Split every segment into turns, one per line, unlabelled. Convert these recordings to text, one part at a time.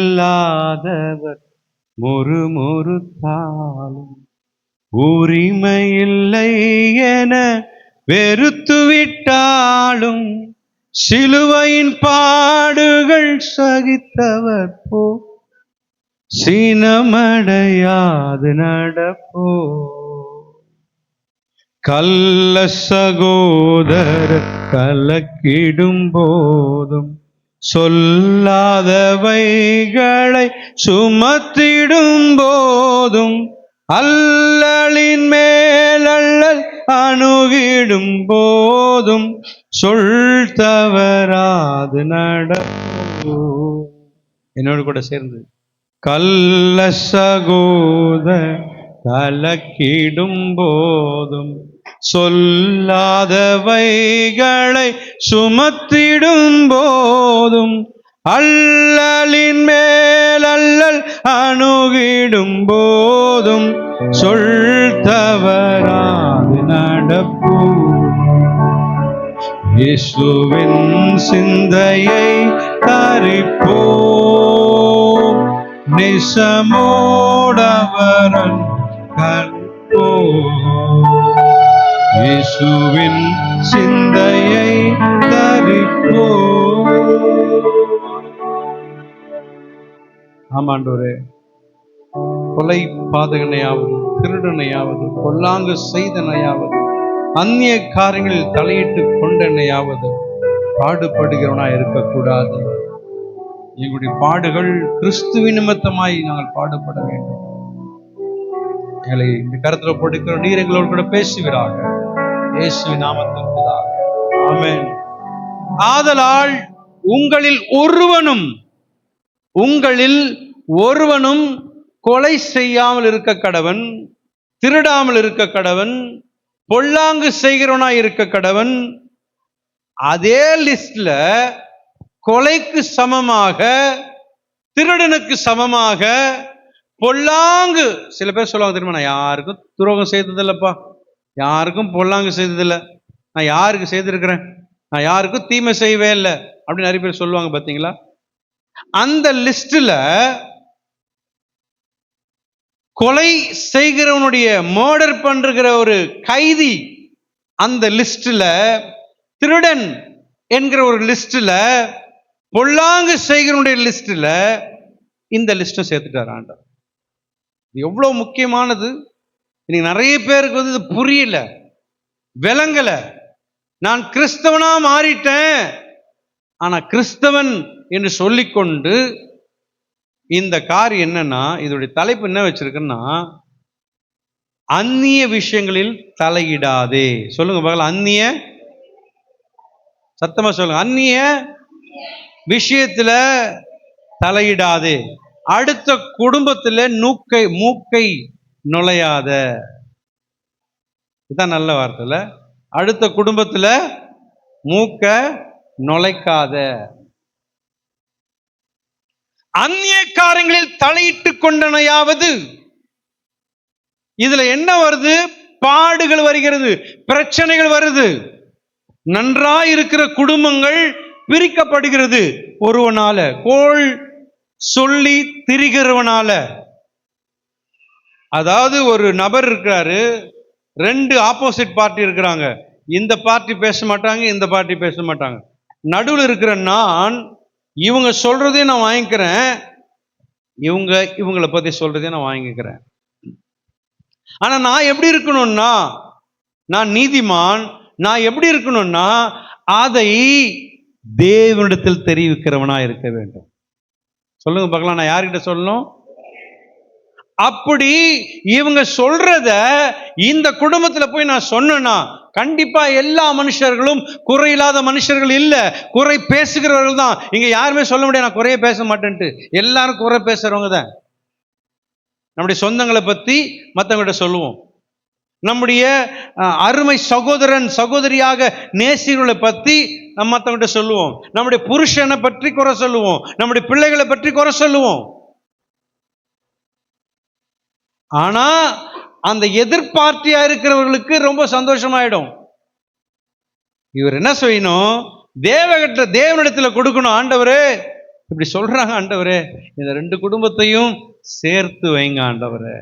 பொறுமையில்லாதவர் முறுமுறுத்தாலும் உரிமையில்லை என வெறுத்துவிட்டாலும் சிலுவையின் பாடுகள் சகித்தவர் போ சீனமடையாது நடப்போ. கள்ள சகோதரர் கலக்கிடும் போதும் சொல்லாதவைகளை சுமத்திடும் போதும் அல்லலின் மேலல்லல் அணுகிடும் போதும் சொல் தவறாது நடப்போ. என்னோடு கூட சேர்ந்து கள்ள சகோதரர் கலக்கிடும் போதும் சொல்லாதவைகளை சுமத்திடும் போதும் அல்லலின் மேலல்லல் அணுகிடும் போதும் சொல் தவறாது நடப்போ. இயேசுவின் சிந்தையை தரிப்போ நிசமோடவரன் கற்போ. இயேசுவின் சிந்தையை தரிப்போ. ஆமாண்டவரே, கொலை பாதகனையாவது திருடனையாவது பொல்லாங்கு செய்தனையாவது அந்நிய காரியங்களில் தலையிட்டு கொண்டனையாவது பாடுபடுகிறவனாய் இருக்கக்கூடாது. எங்களுடைய பாடுகள் கிறிஸ்துவின் நிமித்தமாய் நாங்கள் பாடுபட வேண்டும். எங்களை இந்த கருத்தில் போட்டுக்கிற நீர் எங்களோடு கூட பேசுவீராக. இயேசுவின் நாமத்தில் பிதாவே, ஆமென். ஆதலால் உங்களில் ஒருவனும் கொலை செய்யாமல் இருக்க கடவன், திருடாமல் இருக்க கடவன், பொல்லாங்கு செய்கிறவனாய் இருக்க கடவன். அதே லிஸ்ட்ல கொலைக்கு சமமாக, திருடனுக்கு சமமாக, பொல்லாங்கு, சில பேர் சொல்லுவாங்க தெரியுமா, நான் யாருக்கும் துரோகம் செய்ததில்லைப்பா, யாருக்கும் பொல்லாங்கு செய்ததில்லை, நான் யாருக்கு செய்திருக்கிறேன், நான் யாருக்கும் தீமை செய்வே இல்லை அப்படின்னு நிறைய பேர் சொல்லுவாங்க பார்த்தீங்களா. அந்த லிஸ்ட்ல கொலை செய்கிறவனுடைய மர்டர் பண்ற ஒரு கைதி அந்த லிஸ்ட்ல, திருடன் என்கிற ஒரு லிஸ்ட்ல, பொல்லாங்கு செய்கிறவனுடைய லிஸ்ட்ல இந்த லிஸ்டும் சேர்த்துட்டார் ஆண்டவர். எவ்வளவு முக்கியமானது. இன்னைக்கு நிறைய பேருக்கு இது புரியல, விளங்கல. நான் கிறிஸ்தவனா மாறிட்டேன், ஆனா கிறிஸ்தவன் என்று சொல்லிக்கொண்டு இந்த காரியம் என்னன்னா, இதோடைய தலைப்பு என்ன வச்சிருக்குன்னா, அந்நிய விஷயங்களில் தலையிடாதே. சொல்லுங்க பார்க்கலாம், அந்நிய, சத்தமா சொல்லுங்க, அந்நிய விஷயத்துல தலையிடாதே. அடுத்த குடும்பத்துல மூக்கை நுழையாத. இதுதான் நல்ல வார்த்தைல. அடுத்த குடும்பத்துல மூக்க நுழைக்காத. அந்நிய காரியங்களில் தலையிட்டு கொண்டனையாவது. இதுல என்ன வருது? பாடுகள் வருகிறது, பிரச்சனைகள் வருது. நன்றாய் இருக்கிற குடும்பங்கள் பிரிக்கப்படுகிறது ஒருவனால, கோள் சொல்லி திரிகிறவனால. அதாவது ஒரு நபர் இருக்கிறாரு, ரெண்டு ஆப்போசிட் பார்ட்டி இருக்கிறாங்க. இந்த பார்ட்டி பேச மாட்டாங்க, இந்த பார்ட்டி பேச மாட்டாங்க. நடுவில் இருக்கிற நான், இவங்க சொல்றதே நான் வாங்கிக்கிறேன், இவங்களை பத்தி சொல்றதே நான் வாங்கிக்கிறேன். ஆனா நான் எப்படி இருக்கணும்னா, நான் நீதிமான். நான் எப்படி இருக்கணும்னா, அதை தேவனிடத்தில் தெரிவிக்கிறவனா இருக்க வேண்டும். சொல்லுங்க பார்க்கலாம், நான் யார்கிட்ட சொல்லணும்? அப்படி இவங்க சொல்றத இந்த குடும்பத்துல போய் நான் சொன்னேன்னா, கண்டிப்பா எல்லா மனுஷர்களும் குறையில்லாத மனுஷர்கள் இல்ல, குறை பேசுகிறவர்கள் தான். இங்க யாருமே சொல்ல முடியாது நான் குறைய பேச மாட்டேன்ட்டு. எல்லாரும் குறை பேசுறவங்க தான். நம்முடைய சொந்தங்களை பத்தி மற்றவங்கள்ட்ட சொல்லுவோம். நம்முடைய அருமை சகோதரன் சகோதரியாக நேசிகளை பற்றி நம்ம மற்றவங்கிட்ட சொல்லுவோம். நம்முடைய புருஷனை பற்றி குறை சொல்லுவோம், நம்முடைய பிள்ளைகளை பற்றி குறை சொல்லுவோம். ஆனா அந்த எதிர்பார்ட்டியா இருக்கிறவர்களுக்கு ரொம்ப சந்தோஷமாயிடும். இவர் என்ன செய்யணும்? தேவனிடத்துல கொடுக்கணும். ஆண்டவரே இப்படி சொல்றாங்க, ஆண்டவரே இந்த 2 குடும்பத்தையும் சேர்த்து வைங்க ஆண்டவரே.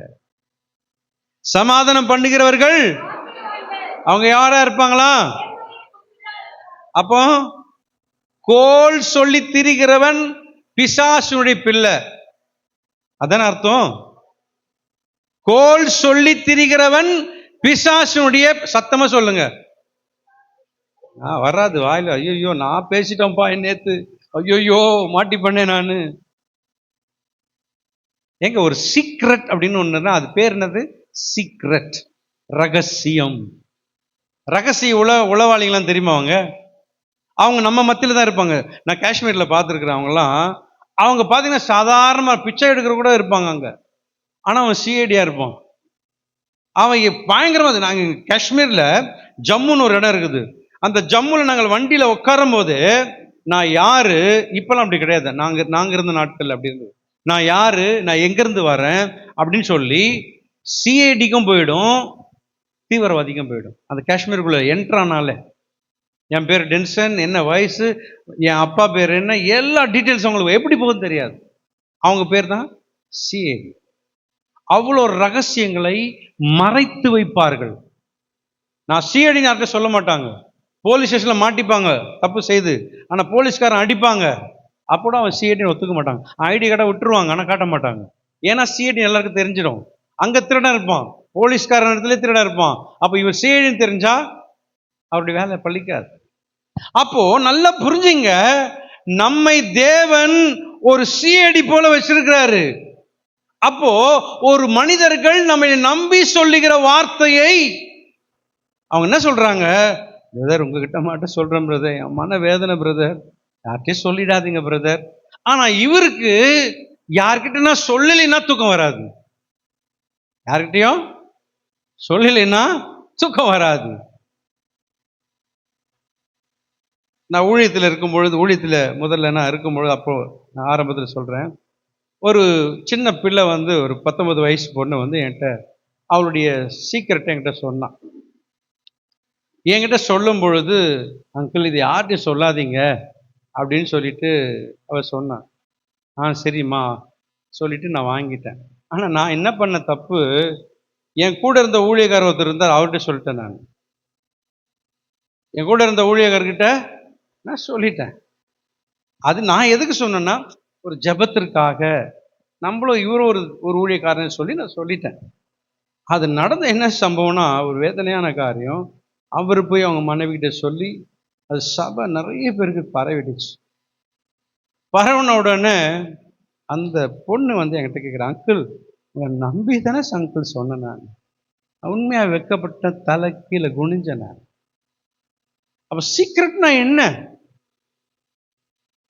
சமாதானம் பண்ணுகிறவர்கள் அவங்க யாரா இருப்பாங்களா? அப்போ கோல் சொல்லி திரிகிறவன் பிசாசுடைய பிள்ளை, அதான அர்த்தம். கோல் சொல்லி திரிகிறவன் பிசாசுடைய, சத்தமா சொல்லுங்க. வராது வாயில. ஐயோ நான் பேசிட்டேன்ப்பா நேத்து, ஐயோ மாட்டி பண்ணேன் நானு. எங்க ஒரு சீக்ரெட் அப்படின்னு ஒண்ணுன்னா அது பேர் என்னது? சீக்ரெட், ரகசியம். ரகசிய உளவாளிகளாம் தெரியுமா? அவங்க நம்ம மத்தியில தான் இருப்பாங்க. நான் காஷ்மீர்ல பார்த்துருக்கிறேன். அவங்கலாம் அவங்க பார்த்தீங்கன்னா சாதாரண பிச்சை எடுக்கிற கூட இருப்பாங்க அங்க. ஆனா அவன் சிஐடியா இருப்பான். அவன் பயங்கரமா. நாங்கள் காஷ்மீர்ல ஜம்முன்னு ஒரு இடம் இருக்குது. அந்த ஜம்முல நாங்கள் வண்டியில உட்காரும் போது நான் யாரு, இப்பெல்லாம் அப்படி கிடையாது, நாங்க இருந்த நாட்கள் அப்படி இருந்தது. நான் யாரு, நான் எங்கிருந்து வரேன் அப்படின்னு சொல்லி சிஐடிக்கும் போயிடும், தீவிரவாதிக்கும் போயிடும். அந்த காஷ்மீருக்குள்ள என்ட்ரானால என் பேர் டென்சன், என்ன வயசு, என் அப்பா பேர் என்ன, எல்லா டீட்டெயில்ஸ் அவங்களுக்கு எப்படி போகுதுன்னு தெரியாது. அவங்க பேர் தான் சிஐடி. அவ்வளோ ரகசியங்களை மறைத்து வைப்பார்கள். நான் சிஐடின்னு யார்கிட்ட சொல்ல மாட்டாங்க. போலீஸ் ஸ்டேஷன்ல மாட்டிப்பாங்க தப்பு செய்து, ஆனா போலீஸ்காரன் அடிப்பாங்க, அப்போ அவன் சிஐடின்னு ஒத்துக்க மாட்டாங்க. ஐடி கார்டை விட்டுருவாங்க, ஆனா காட்ட மாட்டாங்க. ஏன்னா சிஐடி எல்லாருக்கும் தெரிஞ்சிடும். அங்க திருடன் இருப்பான், போலீஸ்காரன் இடத்துல திருடன் இருப்பான். அப்ப இவர் சிஐடின்னு தெரிஞ்சா அவருடைய வேலை பழிக்காது. அப்போ நல்லா புரிஞ்சுங்க, நம்மை தேவன் ஒரு சிஐடி போல வச்சிருக்கிறாரு. அப்போ ஒரு மனிதர்கள் நம்மை நம்பி சொல்லுகிற வார்த்தையை அவங்க என்ன சொல்றாங்க? பிரதர் உங்ககிட்ட மாட்ட சொல்றேன் பிரதர், என் மன வேதனை பிரதர், யார்கிட்டயும் சொல்லிடாதீங்க பிரதர். ஆனா இவருக்கு யார்கிட்ட சொல்லலைன்னா தூக்கம் வராது. யார்கிட்டயும் சொல்லலைன்னா தூக்கம் வராது. நான் ஊழியத்தில் இருக்கும் பொழுது, ஊழியத்தில் முதல்ல நான் இருக்கும் பொழுது, அப்போ நான் ஆரம்பத்தில் சொல்றேன், ஒரு சின்ன பிள்ளை ஒரு 19 வயசு பொண்ணு என்கிட்ட அவளுடைய சீக்கிரட்டை என்கிட்ட சொன்னான். என்கிட்ட சொல்லும் பொழுது, அங்கிள் இது யார்கிட்டையும் சொல்லாதீங்க அப்படின்னு சொல்லிட்டு அவ சொன்னான். சரிம்மா சொல்லிட்டு நான் வாங்கிட்டேன். ஆனால் நான் என்ன பண்ண தப்பு, என் கூட இருந்த ஊழியக்காரர் ஒருத்தர் இருந்தார், அவர்கிட்ட சொல்லிட்டேன். நான் என் கூட இருந்த ஊழியக்காரர்கிட்ட நான் சொல்லிட்டேன். அது நான் எதுக்கு சொன்னேன்னா, ஒரு ஜபத்திற்காக நம்மளும் இவரும் ஒரு ஊழியக்காரன்னு சொல்லி நான் சொல்லிட்டேன். அது நடந்த என்ன சம்பவம்னா, ஒரு வேதனையான காரியம். அவர் போய் அவங்க மனைவி கிட்ட சொல்லி அது சபை நிறைய பேருக்கு பரவிடுச்சு. பரவின உடனே அந்த பொண்ணு என்கிட்ட கேட்குறேன், அங்கிள் நம்பி தானே அங்கிள் சொன்னேன். நான் உண்மையாக வெட்கப்பட்ட, தலை கீழே குனிஞ்சேன் நான். அப்ப சீக்கிரட்னா என்ன?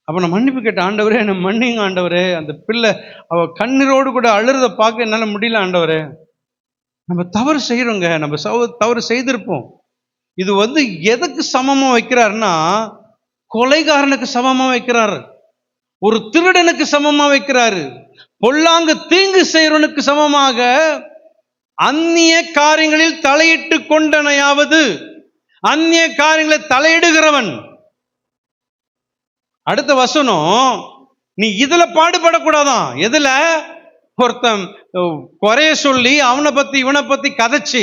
அப்ப நான் மன்னிப்பு கேட்டேன், ஆண்டவரே என்ன மன்னிங்க ஆண்டவரே, அந்த பிள்ளை அவ கண்ணீரோடு கூட அழுறத பார்க்க என்னால முடியல ஆண்டவரே. நம்ம தவறு செய்யறோங்க, நம்ம தவறு செய்திருப்போம். இது எதுக்கு சமமா வைக்கிறாருன்னா, கொலைகாரனுக்கு சமமா வைக்கிறாரு, ஒரு திருடனுக்கு சமமா வைக்கிறாரு, பொல்லாங்கு தீங்கு செய்யறவனுக்கு சமமாக. அந்நிய காரியங்களில் தலையிட்டு கொண்டனையாவது, அந்நிய காரியங்களை தலையிடுகிறவன். அடுத்த வசனம், நீ இதுல பாடுபடக்கூடாதான். எதுல? ஒருத்தன் குறைய சொல்லி அவனை பத்தி இவனை பத்தி கதைச்சு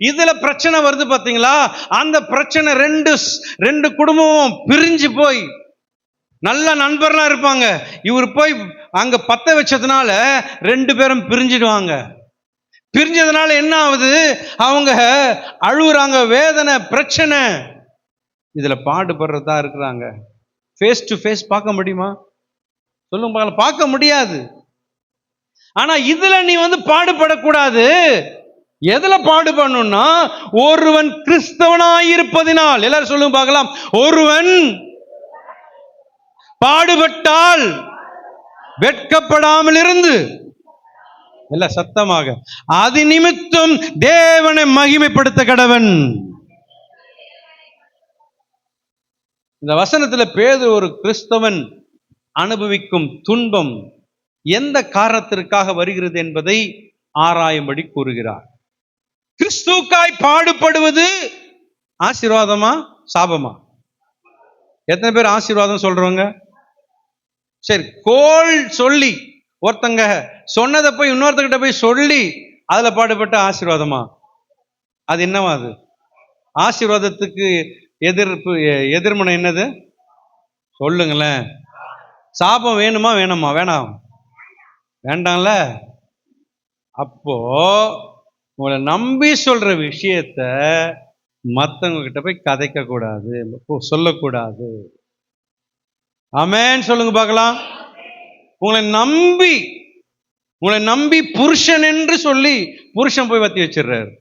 இதுல பிரச்சனை வருது பாத்தீங்களா? அந்த பிரச்சனை ரெண்டு குடும்பமும் பிரிஞ்சு போய் நல்ல நண்பர்களா இருப்பாங்க. இவர் போய் அங்க பத்த வச்சதுனால 2 பேரும் பிரிஞ்சிடுவாங்க. பிரிஞ்சதுனால என்ன ஆகுது? அவங்க அழுகுறாங்க, வேதனை, பிரச்சனை. இதுல பாடுபடுறதா இருக்கிறாங்க. ஃபேஸ் டு ஃபேஸ் பார்க்க முடியுமா? சொல்லுங்க, பார்க்க முடியாது. ஆனா இதுல நீ பாடுபடக்கூடாது. எதுல பாடுபடணும்னா, ஒருவன் கிறிஸ்தவனாயிருப்பதினால், எல்லாரும் சொல்லுங்க பார்க்கலாம், ஒருவன் பாடுபட்டால் வெட்கப்படாமல் இருந்து, எல்லாம் சத்தமாக, அது நிமித்தம் தேவனை மகிமைப்படுத்த கடவன். இந்த வசனத்துல பேதுரு ஒரு கிறிஸ்தவன் அனுபவிக்கும் துன்பம் எந்த காரணத்திற்காக வருகிறது என்பதை ஆராயும்படி கூறுகிறார். கிறிஸ்துவுக்காய் பாடுபடுவது ஆசீர்வாதமா சாபமா? எத்தனை பேர் ஆசீர்வாதம் சொல்றவங்க? சரி, கோல் சொல்லி ஒருத்தங்க சொன்னதை போய் இன்னொருத்தங்கிட்ட போய் சொல்லி அதுல பாடுபட்ட ஆசீர்வாதமா? அது என்னவா? அது ஆசீர்வாதத்துக்கு எதிர்மனை என்னது சொல்லுங்களேன். சாபம் வேணுமா வேணாமா? வேணாம், வேண்டாம்ல. அப்போ உங்களை நம்பி சொல்ற விஷயத்த மற்றவங்க கிட்ட போய் கதைக்க கூடாது, சொல்லக்கூடாது. ஆமென் சொல்லுங்க பார்க்கலாம். உங்களை நம்பி புருஷன் என்று சொல்லி புருஷன் போய் வத்தி வச்சிடுறாரு.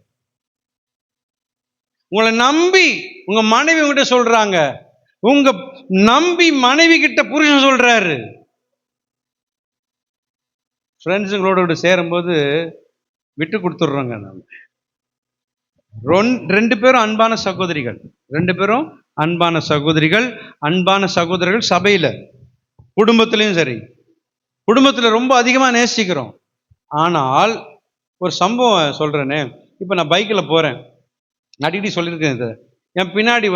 உங்களை நம்பி உங்க மனைவி கிட்ட சொல்றாங்க, உங்க நம்பி மனைவி கிட்ட புருஷன் சொல்றாரு. ஃப்ரெண்ட்ஸுங்களோட சேரும்போது விட்டு கொடுத்துடுறோங்க. நம்ம 2 பேரும் அன்பான சகோதரிகள், 2 பேரும் அன்பான சகோதரிகள், அன்பான சகோதரர்கள். சபையில குடும்பத்திலையும் சரி, குடும்பத்தில் ரொம்ப அதிகமாக நேசிக்கிறோம். ஆனால் ஒரு சம்பவம் சொல்றேனே. இப்போ நான் பைக்கில் போறேன், அடிக்கடி சொல்லியிருக்கேன் இதை. என் பின்னாடி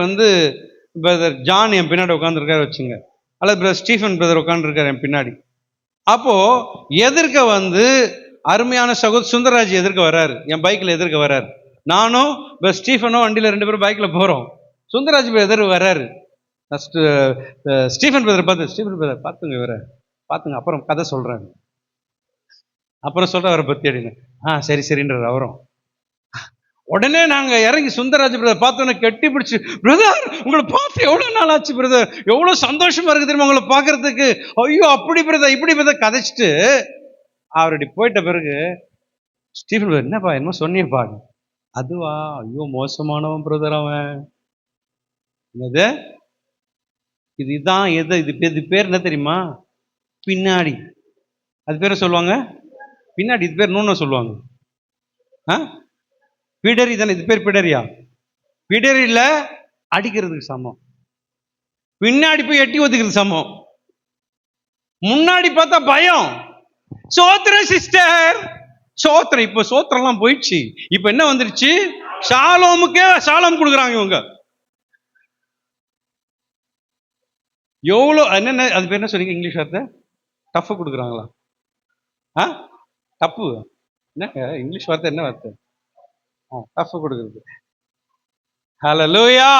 பிரதர் ஜான் என் பின்னாடி உட்காந்துருக்காரு வச்சுங்க, அல்லது பிரதர் ஸ்டீஃபன் பிரதர் உட்காந்துருக்காரு என் பின்னாடி. அப்போ எதிர்க்க அருமையான சுந்தரராஜ் எதிர்க்க வர்றாரு, என் பைக்கில் எதிர்க்க வர்றாரு. நானும் ஸ்டீஃபனும் வண்டியில் 2 பேரும் பைக்கில் போகிறோம். சுந்தரராஜ் எதிர்க்க வர்றாரு. ஸ்டீஃபன் பிரதர் பார்த்துங்க, இவரை பார்த்துங்க, அப்புறம் கதை சொல்கிறாங்க, அப்புறம் சொல்கிற அவரை பற்றி அப்படின்னு. சரி சரின்றார் அவரும். உடனே நாங்கள் இறங்கி சுந்தரராஜ் பிரதர் பார்த்தோன்னே கெட்டி பிடிச்சி, பிரதர் உங்களை பார்த்து எவ்வளோ நாள் ஆச்சு பிரதர், எவ்வளோ சந்தோஷமா இருக்கு தெரியுமா உங்களை பார்க்கறதுக்கு, ஐயோ அப்படி பிரதர் இப்படி பிரதர் கதைச்சிட்டு அவருடைய போயிட்ட பிறகு ஸ்டீஃபன் பிரதர், என்னப்பா என்னமோ சொன்னியப்பா? அதுவா, ஐயோ மோசமானவன் பிரதர் அவன். என்னது இதுதான் இது பேர் என்ன தெரியுமா? பின்னாடி. அது பேரை சொல்லுவாங்க பின்னாடி, இது பேர் நூன்னு சொல்லுவாங்க. பிடரி தானே, இது பேர் பிடரியா? பிடரியில் அடிக்கிறதுக்கு சமம், பின்னாடி போய் எட்டி ஒதுக்கிறது சமம். முன்னாடி பார்த்தா பயம். சோத்திரம் சிஸ்டர், சோத்திரம். இப்ப சோத்திரம்லாம் போயிடுச்சு. இப்ப என்ன வந்துருச்சு? ஷாலோமுக்கே ஷாலோம் கொடுக்குறாங்க இவங்க. எவ்வளோ என்னென்ன அது பேர் என்ன சொன்னீங்க இங்கிலீஷ் வார்த்தை? டஃப் கொடுக்குறாங்களா? டப்பு என்ன இங்கிலீஷ் வார்த்தை? என்ன வார்த்தை? டஃப் கொடுக்குறது. ஹல்லேலூயா.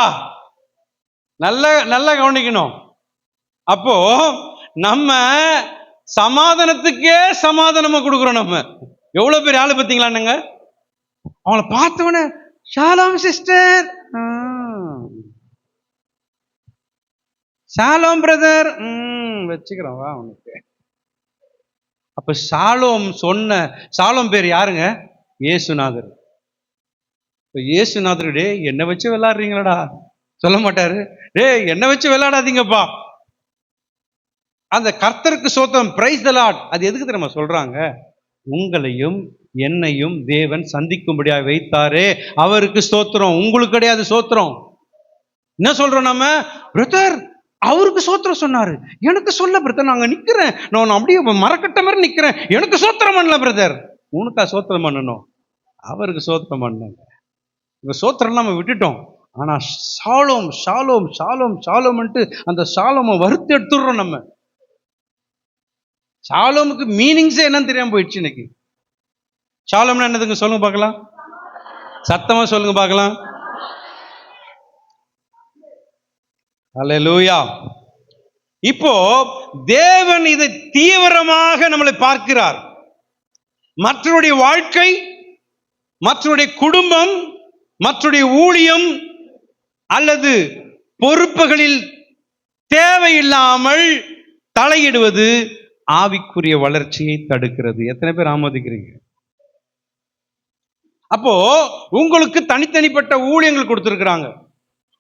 நல்லா கவனிக்கணும். அப்போ நம்ம சமாதானத்துக்கே சமாதானமா கொடுக்குறோம். நம்ம எவ்வளவு பேர் ஆளு பார்த்தீங்களானுங்க? அவங்கள பார்த்தவனே ஷாலோம் சிஸ்டர், ஷாலோம் பிரதர், வச்சுக்கிறோம் வா உனக்கு. அப்ப ஷாலோம் பேர் யாருங்க? இயேசுநாதர். இயேசுநாதர், டே என்ன வச்சு விளையாடுறீங்களடா சொல்ல மாட்டாரு. டே என்ன வச்சு விளையாடாதீங்கப்பா. அந்த கர்த்தருக்கு ஸ்தோத்திரம், பிரைஸ் தி லார்ட். அது எதுக்கு தெரியுமா சொல்றாங்க? உங்களையும் என்னையும் தேவன் சந்திக்கும்படியா வைத்தாரே, அவருக்கு ஸ்தோத்திரம். உங்களுக்கு கிடையாது ஸ்தோத்திரம். என்ன சொல்றோம் நம்ம? பிரதர் அவருக்கு ஸ்தோத்திரம் சொன்னாரு, எனக்கு சொல்ல பிரதர், நாங்க நிக்கிறேன், நான் அப்படியே மரக்கட்ட மாதிரி நிக்கிறேன், எனக்கு ஸ்தோத்திரம் பண்ணல பிரதர். உனக்கா ஸ்தோத்திரம் பண்ணணும்? அவருக்கு ஸ்தோத்திரம் பண்ணுங்க. இப்ப ஸ்தோத்திரம் நம்ம விட்டுட்டோம். ஆனா ஷாலோம் ஷாலோம் ஷாலோம் ஷாலோம்ன்ட்டு அந்த ஷாலோமை வறுத்து எடுத்துடுறோம் நம்ம. ஷாலோமுக்கு மீனிங்ஸே என்னன்னு தெரியாம போயிடுச்சு இன்னைக்கு. ஷாலோம்னா என்னதுங்க சொல்லுங்க பார்க்கலாம், சத்தமா சொல்லுங்க பார்க்கலாம். அல்லேலூயா. இப்போ தேவன் இதை தீவிரமாக நம்மளை பார்க்கிறார். மற்றவருடைய வாழ்க்கை, மற்றவருடைய குடும்பம், மற்றவருடைய ஊழியம் அல்லது பொறுப்புகளில் தேவையில்லாமல் தலையிடுவது ஆவிக்குரிய வளர்ச்சியை தடுக்கிறது. எத்தனை பேர் ஆமோதிக்கிறீங்க? அப்போ உங்களுக்கு தனித்தனிப்பட்ட ஊழியங்கள் கொடுத்திருக்கிறாங்க.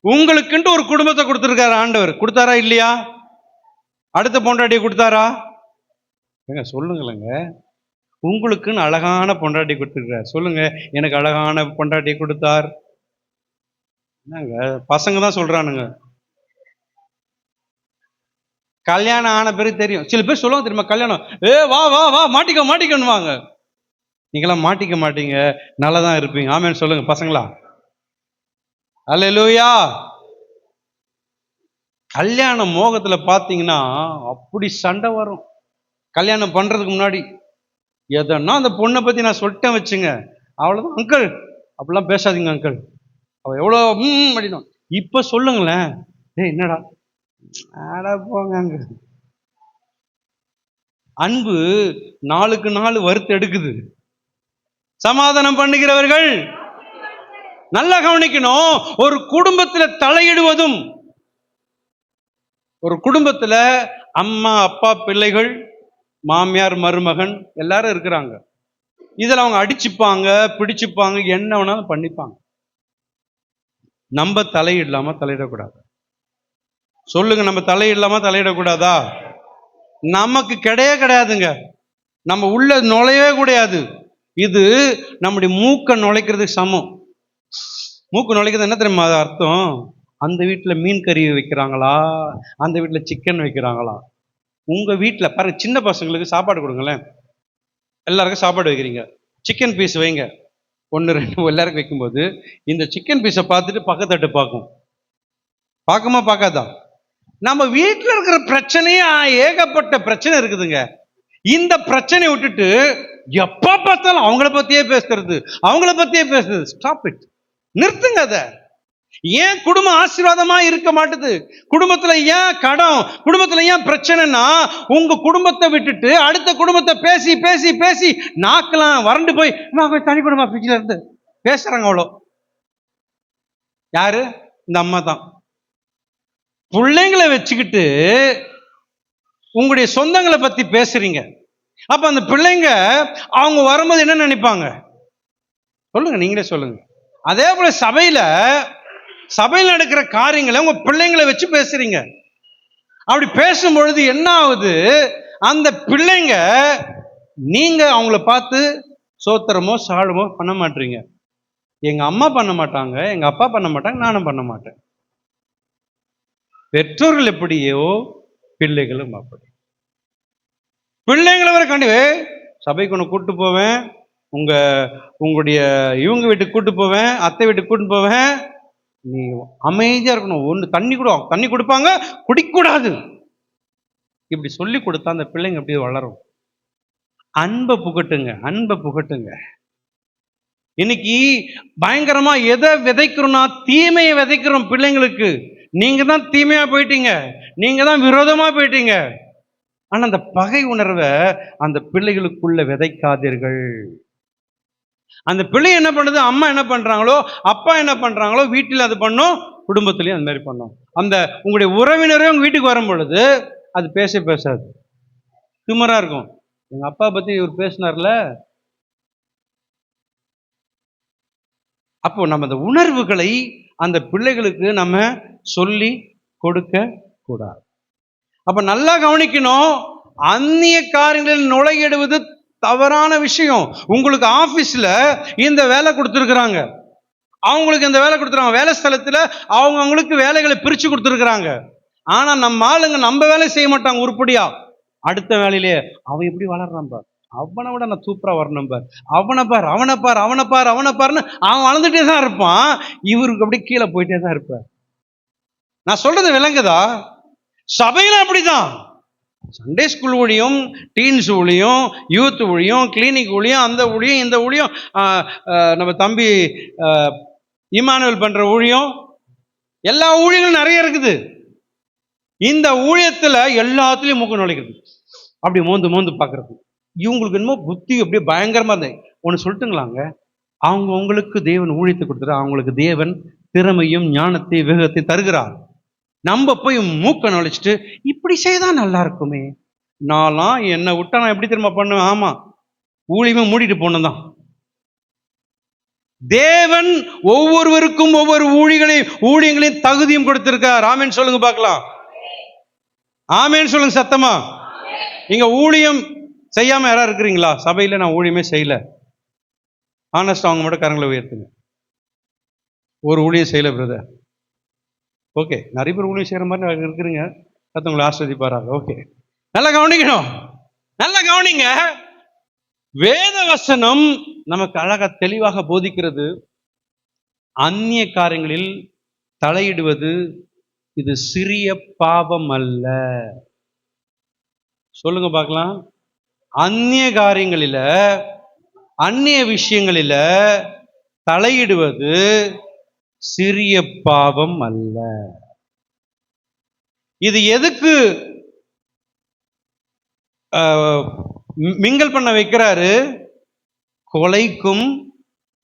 உங்களுக்குன்ட்டு ஒரு குடும்பத்தை கொடுத்திருக்காரு ஆண்டவர். கொடுத்தாரா இல்லையா? அடுத்த பொண்டாட்டியை கொடுத்தாரா? சொல்லுங்களேங்க. உங்களுக்குன்னு அழகான பொண்டாட்டி கொடுத்துருக்காரு. சொல்லுங்க, எனக்கு அழகான பொண்டாட்டி கொடுத்தார். என்னங்க பசங்க தான் சொல்றானுங்க. கல்யாணம் ஆன பிறகு தெரியும். சில பேர் சொல்லுவாங்க தெரியுமா, கல்யாணம் வா வா வா மாட்டிக்கோ மாட்டிக்கோன்னு வாங்க. நீங்களாம் மாட்டிக்க மாட்டீங்க, நல்லா தான் இருப்பீங்க. ஆமென் சொல்லுங்க பசங்களா. அல்லேலூயா. கல்யாண மோகத்துல பார்த்தீங்கன்னா அப்படி சண்டை வரும். கல்யாணம் பண்றதுக்கு முன்னாடி எதனா அந்த பொண்ணை பத்தி நான் சொல்லிட்டேன் வச்சுங்க, அவ்வளவுதான் அங்கிள், அப்படிலாம் பேசாதீங்க அங்கிள், அவ எவ்வளோ அப்படின்னா. இப்ப சொல்லுங்களேன், ஏய் என்னடா, அட போங்க அங்க. அன்பு நாளுக்கு நாள் வறுத்து எடுக்குது. சமாதானம் பண்ணுகிறவர்கள் நல்லா கவனிக்கணும். ஒரு குடும்பத்துல தலையிடுவதும், ஒரு குடும்பத்துல அம்மா அப்பா பிள்ளைகள் மாமியார் மருமகன் எல்லாரும் இருக்கிறாங்க. இதுல அவங்க அடிச்சுப்பாங்க பிடிச்சுப்பாங்க என்ன வேணாலும் பண்ணிப்பாங்க. நம்ம தலையிடலாமா தலையிடக்கூடாது? சொல்லுங்க, நம்ம தலையிடலாமா தலையிடக்கூடாதா? நமக்கு கிடையாதுங்க. நம்ம உள்ள நுழையவே கூடாது. இது நம்முடைய மூக்க நுழைக்கிறதுக்கு சமம். மூக்கு நுழைக்கிறது என்ன தெரியுமா அர்த்தம்? அந்த வீட்டில் மீன் கறி வைக்கிறாங்களா, அந்த வீட்டில் சிக்கன் வைக்கிறாங்களா? உங்க வீட்டில் பாருங்க, சின்ன பசங்களுக்கு சாப்பாடு கொடுங்களேன். எல்லாருக்கும் சாப்பாடு வைக்கிறீங்க, சிக்கன் பீஸ் வைங்க, 1 2 எல்லாருக்கும் வைக்கும்போது இந்த சிக்கன் பீஸை பார்த்துட்டு பக்கத்தட்டு பார்க்கும். பார்க்குமா பார்க்காதா? நம்ம வீட்டில் இருக்கிற பிரச்சனையே ஏகப்பட்ட பிரச்சனை இருக்குதுங்க. இந்த பிரச்சனையை விட்டுட்டு எப்ப பார்த்தாலும் அவங்கள பத்தியே பேசுறது. Stop it. நிறுத்துங்க அதை. ஏன் குடும்பம் ஆசீர்வாதமா இருக்க மாட்டுது? குடும்பத்துல ஏன் கடன், குடும்பத்துல ஏன் பிரச்சனைனா, உங்க குடும்பத்தை விட்டுட்டு அடுத்த குடும்பத்தை பேசி பேசி பேசி நாக்கலாம் வறண்டு போய் தனி குடும்பம் ஃப்ரிட்ஜ்ல இருந்து பேசுறாங்க. அவ்வளோ யாரு? இந்த அம்மா தான். பிள்ளைங்களை வச்சுக்கிட்டு உங்களுடைய சொந்தங்களை பத்தி பேசுறீங்க. அப்ப அந்த பிள்ளைங்க அவங்க வரும்போது என்ன நினைப்பாங்க? சொல்லுங்க, நீங்களே சொல்லுங்க. அதே போல சபையில் நடக்கிற காரியங்களை உங்க பிள்ளைங்களை வச்சு பேசுறீங்க. அப்படி பேசும் பொழுது என்ன ஆகுது? அந்த பிள்ளைங்க நீங்க அவங்கள பார்த்து சோத்திரமோ சாழமோ பண்ண மாட்டீங்க. எங்க அம்மா பண்ண மாட்டாங்க, எங்க அப்பா பண்ண மாட்டாங்க, நானும் பண்ண மாட்டேன். பெற்றோர்கள் எப்படியோ பிள்ளைகளும் அப்படி. பிள்ளைங்களை வர கண்டு சபைக்கு ஒன்று கூட்டு போவேன், உங்களுடைய இவங்க வீட்டுக்கு கூட்டு போவேன், அத்தை வீட்டுக்கு கூட்டு போவேன், நீ அமைதியா இருக்கணும், ஒன்று தண்ணி கொடுப்பாங்க, குடிக்கூடாது, இப்படி சொல்லி கொடுத்தா அந்த பிள்ளைங்க எப்படி வளரும்? அன்பை புகட்டுங்க. இன்னைக்கு பயங்கரமா எதை விதைக்கிறோம்னா தீமையை விதைக்கிறோம் பிள்ளைங்களுக்கு. நீங்க தான் தீமையா போயிட்டீங்க, நீங்க தான் விரோதமா போயிட்டீங்க. ஆனா அந்த பகை உணர்வை அந்த பிள்ளைகளுக்குள்ள விதைக்காதீர்கள். அந்த பிள்ளை என்ன பண்ணுது? அம்மா என்ன பண்றாங்களோ, அப்பா என்ன பண்றாங்களோ, வீட்டில் அது பண்ணும், குடும்பத்திலையும் அந்த மாதிரி பண்ணும். அந்த உங்களுடைய உறவினரே உங்க வீட்டுக்கு வரும் பொழுது அது பேசாது, திமிரா இருக்கும். எங்க அப்பா பத்தி இவர் பேசினார்ல. அப்போ நம்ம அந்த உணர்வுகளை அந்த பிள்ளைகளுக்கு நம்ம சொல்லி கொடுக்க கூடாது. அப்ப நல்லா கவனிக்கணும். அந்நிய காரியங்களில் நுழையிடுவது தவறான விஷயம். உங்களுக்கு ஆபீஸ்ல இந்த வேலை கொடுத்துருக்குறாங்க, அவங்களுக்கு இந்த வேலை கொடுத்துருக்காங்க, வேலை ஸ்தலத்துல அவங்களுக்கு வேலைகளை பிரிச்சு கொடுத்துருக்குறாங்க. ஆனா நம்ம ஆளுங்க நம்ம வேலை செய்ய மாட்டாங்க உருப்படியா. அடுத்த வேலையிலே அவன் எப்படி வளர்றான் பார், அவனை விட நான் சூப்பரா வரணும் பார், அவனை பாருன்னு அவன் வளர்ந்துட்டே தான் இருப்பான், இவருக்கு அப்படி கீழே போயிட்டே தான் இருப்பார். நான் சொல்றது விளங்குதா? சபையில அப்படிதான். சண்டே ஸ்கூல் ஊழியம், டீன்ஸ் ஊழியம், யூத் ஊழியம், கிளினிக் ஊழியம், அந்த ஊழியம், இந்த ஊழியம், நம்ம தம்பி இமானுவேல் பண்ற ஊழியம், எல்லா ஊழியங்களும் நிறைய இருக்குது. இந்த ஊழியத்துல எல்லாத்துலயும் மூக்கு நுழைக்கிறது, அப்படி மோந்து பார்க்கறது. இவங்களுக்கு என்னமோ புத்தி அப்படியே பயங்கரமா இருந்தேன். ஒன்று சொல்லட்டுங்களாங்க, உங்களுக்கு தேவன் ஊழியத்தை கொடுத்துரு, அவங்களுக்கு தேவன் திறமையும் ஞானத்தை வேகத்தை தருகிறார். நம்ம போய் மூக்க நுழைச்சிட்டு இப்படி செய்தான் நல்லா இருக்குமே, நான்லாம் என்னை விட்டா நான் எப்படி திரும்ப பண்ணுவேன்? ஆமா, ஊழியமே மூடிட்டு போனதான். தேவன் ஒவ்வொருவருக்கும் ஒவ்வொரு ஊழியங்களையும் தகுதியும் கொடுத்திருக்கார். ஆமேன் சொல்லுங்க பார்க்கலாம். ஆமேன் சொல்லுங்க சத்தமா. நீங்க ஊழியம் செய்யாம யாரா இருக்கிறீங்களா? சபையில நான் ஊழியமே செய்யல, ஆனஸ்ட் அவங்க மட்டும் கரங்களை உயர்த்துங்க. ஒரு ஊழியம் செய்யல பிரதர். ஓகே, நிறைய பேர் ஊழியம் செய்யற மாதிரி இருக்கிறீங்க, உங்களை ஆஸ்வதிப்பாராங்க. ஓகே, நல்லா கவனிக்கணும், நல்லா கவனிங்க. வேத வசனம் நமக்கு அழகா தெளிவாக போதிக்கிறது. அந்நிய காரியங்களில் தலையிடுவது இது சிறிய பாவம் அல்ல. சொல்லுங்க பார்க்கலாம். அந்நிய காரியங்களில, அந்நிய விஷயங்களில தலையிடுவது சிறிய பாவம் அல்ல. இது எதுக்கு மிங்கல் பண்ண வைக்கிறாரு? கொலைக்கும்,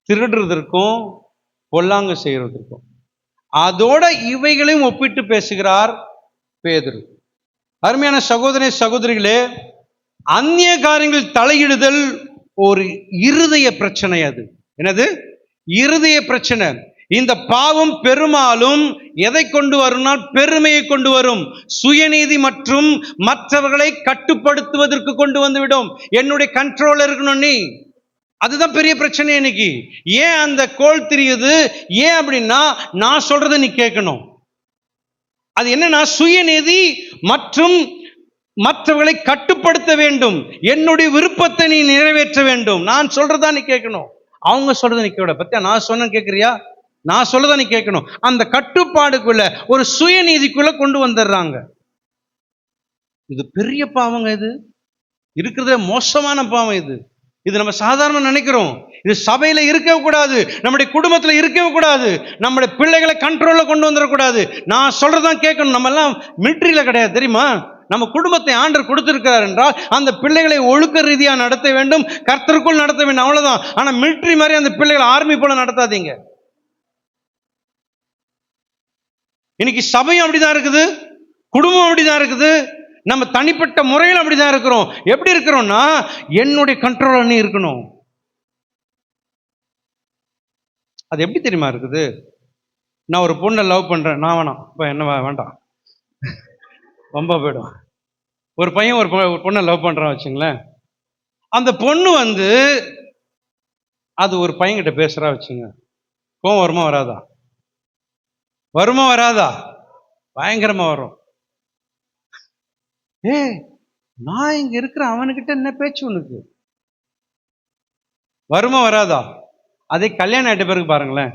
திருடுறதற்கும், பொல்லாங்கு செய்யறதற்கும். அதோட இவைகளையும் ஒப்பிட்டு பேசுகிறார் பேதுரு. அருமையான சகோதர சகோதரிகளே, அந்நிய காரியங்கள் தலையிடுதல் ஒரு இருதய பிரச்சனை. அது என்னது? இருதய பிரச்சனை. இந்த பாவம் பெரும்பாலும் எதை கொண்டு வரும்னா பெருமையை கொண்டு வரும், சுயநீதி மற்றும் மற்றவர்களை கட்டுப்படுத்துவதற்கு கொண்டு வந்துவிடும். என்னுடைய கண்ட்ரோல் இருக்கணும் நீ, அதுதான் பெரிய பிரச்சனை இன்னைக்கு. ஏன் அந்த கோல் தெரியுது? ஏன் அப்படின்னா நான் சொல்றதை நீ கேட்கணும். அது என்னன்னா சுயநீதி மற்றும் மற்றவர்களை கட்டுப்படுத்த வேண்டும். என்னுடைய விருப்பத்தை நீ நிறைவேற்ற வேண்டும். நான் சொல்றதா நீ கேட்கணும், அவங்க சொல்றதை நீ கேட்க. பத்தியா, நான் சொன்ன கேட்கறியா? நான் சொல்லதை நீ கேட்கணும். அந்த கட்டுப்பாடுக்குள்ள ஒரு சுயநீதிக்குள்ள கொண்டு வந்துடுறாங்க. இது பெரிய பாவங்க. இது இருக்கிறத மோசமான பாவம். இது நம்ம சாதாரண நினைக்கிறோம். இது சபையில இருக்கவே கூடாது, நம்முடைய குடும்பத்துல இருக்கவே கூடாது, நம்முடைய பிள்ளைகளை கண்ட்ரோல்ல கொண்டு வந்துடக்கூடாது. நான் சொல்றதான் கேட்கணும். நம்ம எல்லாம் மிலிட்டரியில கிடையாது தெரியுமா? நம்ம குடும்பத்தை ஆண்டவர் கொடுத்திருக்கிறார் என்றால் அந்த பிள்ளைகளை ஒழுக்க ரீதியா நடத்த வேண்டும், கர்த்தருக்குள் நடத்த வேண்டும், அவ்வளவுதான். ஆனா மிலிட்டரி மாதிரி அந்த பிள்ளைகளை ஆர்மி போல நடத்தாதீங்க. இன்னைக்கு சபையும் அப்படிதான் இருக்குது, குடும்பம் அப்படிதான் இருக்குது, நம்ம தனிப்பட்ட முறையில் அப்படிதான் இருக்கிறோம். எப்படி இருக்கிறோம்னா என்னுடைய கண்ட்ரோல் நீ இருக்கணும். அது எப்படி தெரியுமா இருக்குது? நான் ஒரு பொண்ணை லவ் பண்றேன், நான் வேணாம், இப்போ என்ன வேண்டாம், ரொம்ப போயிடும். ஒரு பையன் ஒரு பொண்ணை லவ் பண்றான் வச்சுங்களேன். அந்த பொண்ணு அது ஒரு பையன்கிட்ட பேசுறா வச்சுங்க, கோவம் வருமா வராதா? வருமா வராதா? பயங்கரமா வரும். நான் இங்க இருக்கிற அவனுக்கிட்ட என்ன பேச்சு உனக்கு? வருமா வராதா? அதே கல்யாணம் ஆயிட்ட பிறகு பாருங்களேன்.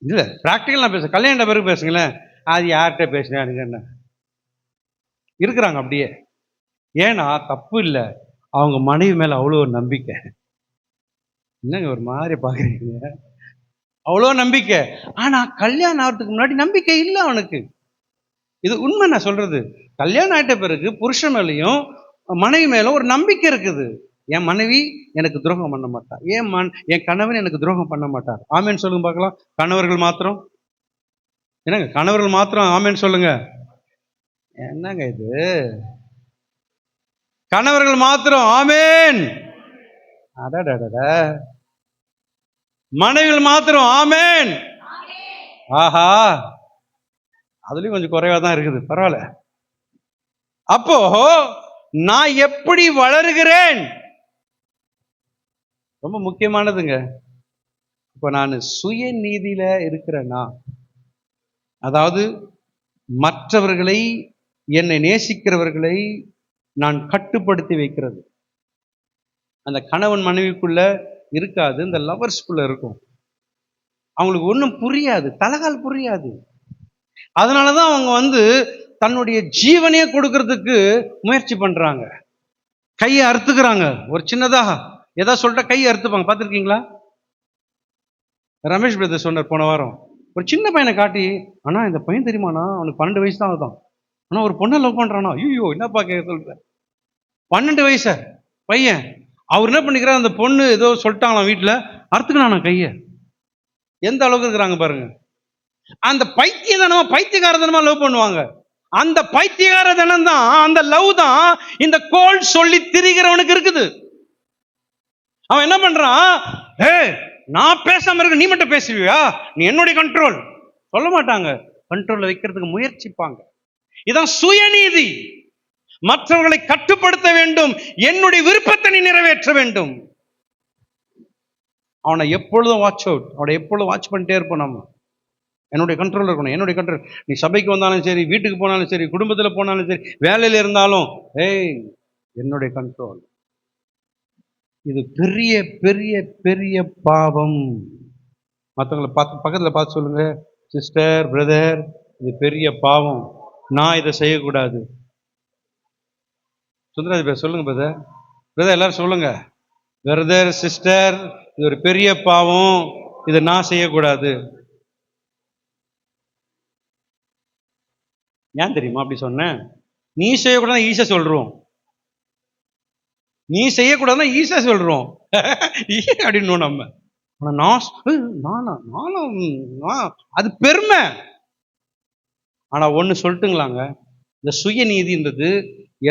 இல்ல பிராக்டிக்கல் நான் பேச, கல்யாணம் பிறகு பேசுங்களேன். அது யார்கிட்ட பேசுறேன் எனக்கு என்ன இருக்கிறாங்க அப்படியே. ஏன்னா தப்பு இல்லை, அவங்க மனைவி மேல அவ்வளோ ஒரு நம்பிக்கை. என்னங்க ஒரு மாதிரி பாக்குறீங்க? அவ்வளோ நம்பிக்கை. ஆனா கல்யாணம் ஆகிறதுக்கு முன்னாடி நம்பிக்கை இல்லை அவனுக்கு. இது உண்மை நான் சொல்றது. கல்யாணம் ஆயிட்ட பிறகு புருஷன் மேலையும் மனைவி மேலும் ஒரு நம்பிக்கை இருக்குது. என் மனைவி எனக்கு துரோகம் பண்ண மாட்டார், என் கணவன் எனக்கு துரோகம் பண்ண மாட்டார். ஆமேன்னு சொல்லுங்க பார்க்கலாம். கணவர்கள் மாத்திரம் என்னங்க, கணவர்கள் மாத்திரம் ஆமேன்னு சொல்லுங்க. என்னங்க இது? கணவர்கள் மாத்திரம் ஆமேன். அடடட, மனைவிகள் மாத்திரம் ஆமேன். ஆஹா, அதுலயும் கொஞ்சம் குறைவா தான் இருக்குது, பரவாயில்ல. அப்போ நான் எப்படி வளருகிறேன் ரொம்ப முக்கியமானதுங்க. இப்ப நான் சுயநீதியில இருக்கிறேன்னா, அதாவது மற்றவர்களை, என்னை நேசிக்கிறவர்களை நான் கட்டுப்படுத்தி வைக்கிறது. அந்த கணவன் மனைவிக்குள்ள இருக்காது, இந்த லவர்ஸ்குள்ள இருக்கும். அவங்களுக்கு ஒன்றும் புரியாது, தலகால் புரியாது. அதனாலதான் அவங்க தன்னுடைய ஜீவனையே கொடுக்கறதுக்கு முயற்சி பண்றாங்க. கையை அறுத்துக்கிறாங்க. ஒரு சின்னதாக ஏதாவது சொல்லிட்டா கையை அறுத்துப்பாங்க. பார்த்துருக்கீங்களா? ரமேஷ் பிரதர் சொன்னார் போன வாரம். ஒரு சின்ன பையனை காட்டி, ஆனா இந்த பையன் தெரியுமாண்ணா, அவனுக்கு 12 வயசு தான் ஆகுதான், ஆனா ஒரு பொண்ணை லவ் பண்றானா. ஐயோ, என்னப்பா சொல்ற? 12 வயசு பையன். அவர் என்ன பண்ணிக்கிறார், அந்த பொண்ணு ஏதோ சொல்லிட்டாங்களாம் வீட்டுல, அறுத்துக்கணா கைய. எந்த அளவுக்கு இருக்கிறாங்க பாருங்க. அந்த பைத்தியகாரதனமா லவ் பண்ணுவாங்க. அந்த பைத்தியகாரதனம் தான், அந்த லவ் தான் இந்த கோல் சொல்லி திரிகிறவனுக்கு இருக்குது. அவன் என்ன பண்றான், நான் பேசாம இருக்க, நீ மட்டும் பேசுவியா, நீ என்னுடைய கண்ட்ரோல். சொல்ல மாட்டாங்க, கண்ட்ரோல்ல வைக்கிறதுக்கு முயற்சிப்பாங்க. இதான் சுயநீதி. மற்றவர்களை கட்டுப்படுத்த வேண்டும், என்னுடைய விருப்பத்தை நீ நிறைவேற்ற வேண்டும். அவனை எப்பொழுதும் வாட்ச் அவுட், அவனை எப்பொழுதும் வாட்ச் பண்ணிட்டே இருப்போம். நம்ம என்னுடைய கண்ட்ரோல் இருக்கணும், என்னுடைய கண்ட்ரோல். நீ சபைக்கு வந்தாலும் சரி, வீட்டுக்கு போனாலும் சரி, குடும்பத்தில் போனாலும் சரி, வேலையில் இருந்தாலும், என்னுடைய கண்ட்ரோல். இது பெரிய பெரிய பெரிய பாவம். மற்றவங்களை பார்த்து பக்கத்தில் பார்த்து சொல்லுங்க, சிஸ்டர், பிரதர், இது பெரிய பாவம், நான் இதை செய்யக்கூடாது. சுந்தராஜ் பிரதர் சொல்லுங்க பிரதர். பிரதர் எல்லாரும் சொல்லுங்க, பிரதர், சிஸ்டர், இது ஒரு பெரிய பாவம், இதை நான் செய்யக்கூடாது. ஏன் தெரியுமா அப்படி சொன்னேன்? நீ செய்யக்கூடாது ஈஸியா சொல்றோம், நீ செய்யக்கூடாதுன்னா ஈஸியா சொல்றோம் அப்படின்னு நம்ம. அது பெருமை. ஆனா ஒண்ணு சொல்லட்டுங்களாங்க, இந்த சுயநீதின்றது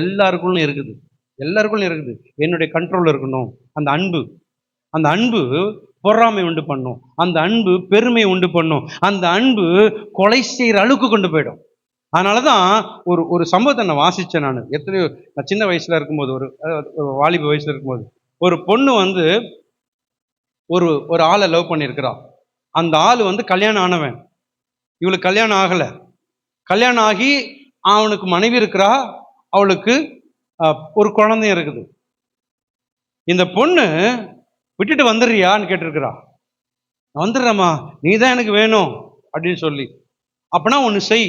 எல்லாருக்குள்ளும் இருக்குது, எல்லாருக்குள்ளும் இருக்குது. என்னுடைய கண்ட்ரோல்ல இருக்கணும். அந்த அன்பு பொறாமை உண்டு பண்ணும், அந்த அன்பு பெருமை உண்டு பண்ணும், அந்த அன்பு கொலை செய்யற அளவுக்கு கொண்டு போயிடும். அதனாலதான் ஒரு சம்பவத்தை நான் வாசிச்சேன். நான் சின்ன வயசுல இருக்கும்போது, ஒரு வாலிப வயசுல இருக்கும்போது, ஒரு பொண்ணு வந்து ஒரு ஆளை லவ் பண்ணியிருக்கிறான். அந்த ஆள் வந்து கல்யாணம் ஆனவன், இவளுக்கு கல்யாணம் ஆகல. கல்யாணம் ஆகி அவனுக்கு மனைவி இருக்கிறா, அவளுக்கு ஒரு குழந்தையும் இருக்குது. இந்த பொண்ணு விட்டுட்டு வந்துடுறியான்னு கேட்டிருக்கிறா. வந்துடுறேம்மா, நீ தான் எனக்கு வேணும் அப்படின்னு சொல்லி. அப்பனா ஒன்று செய்,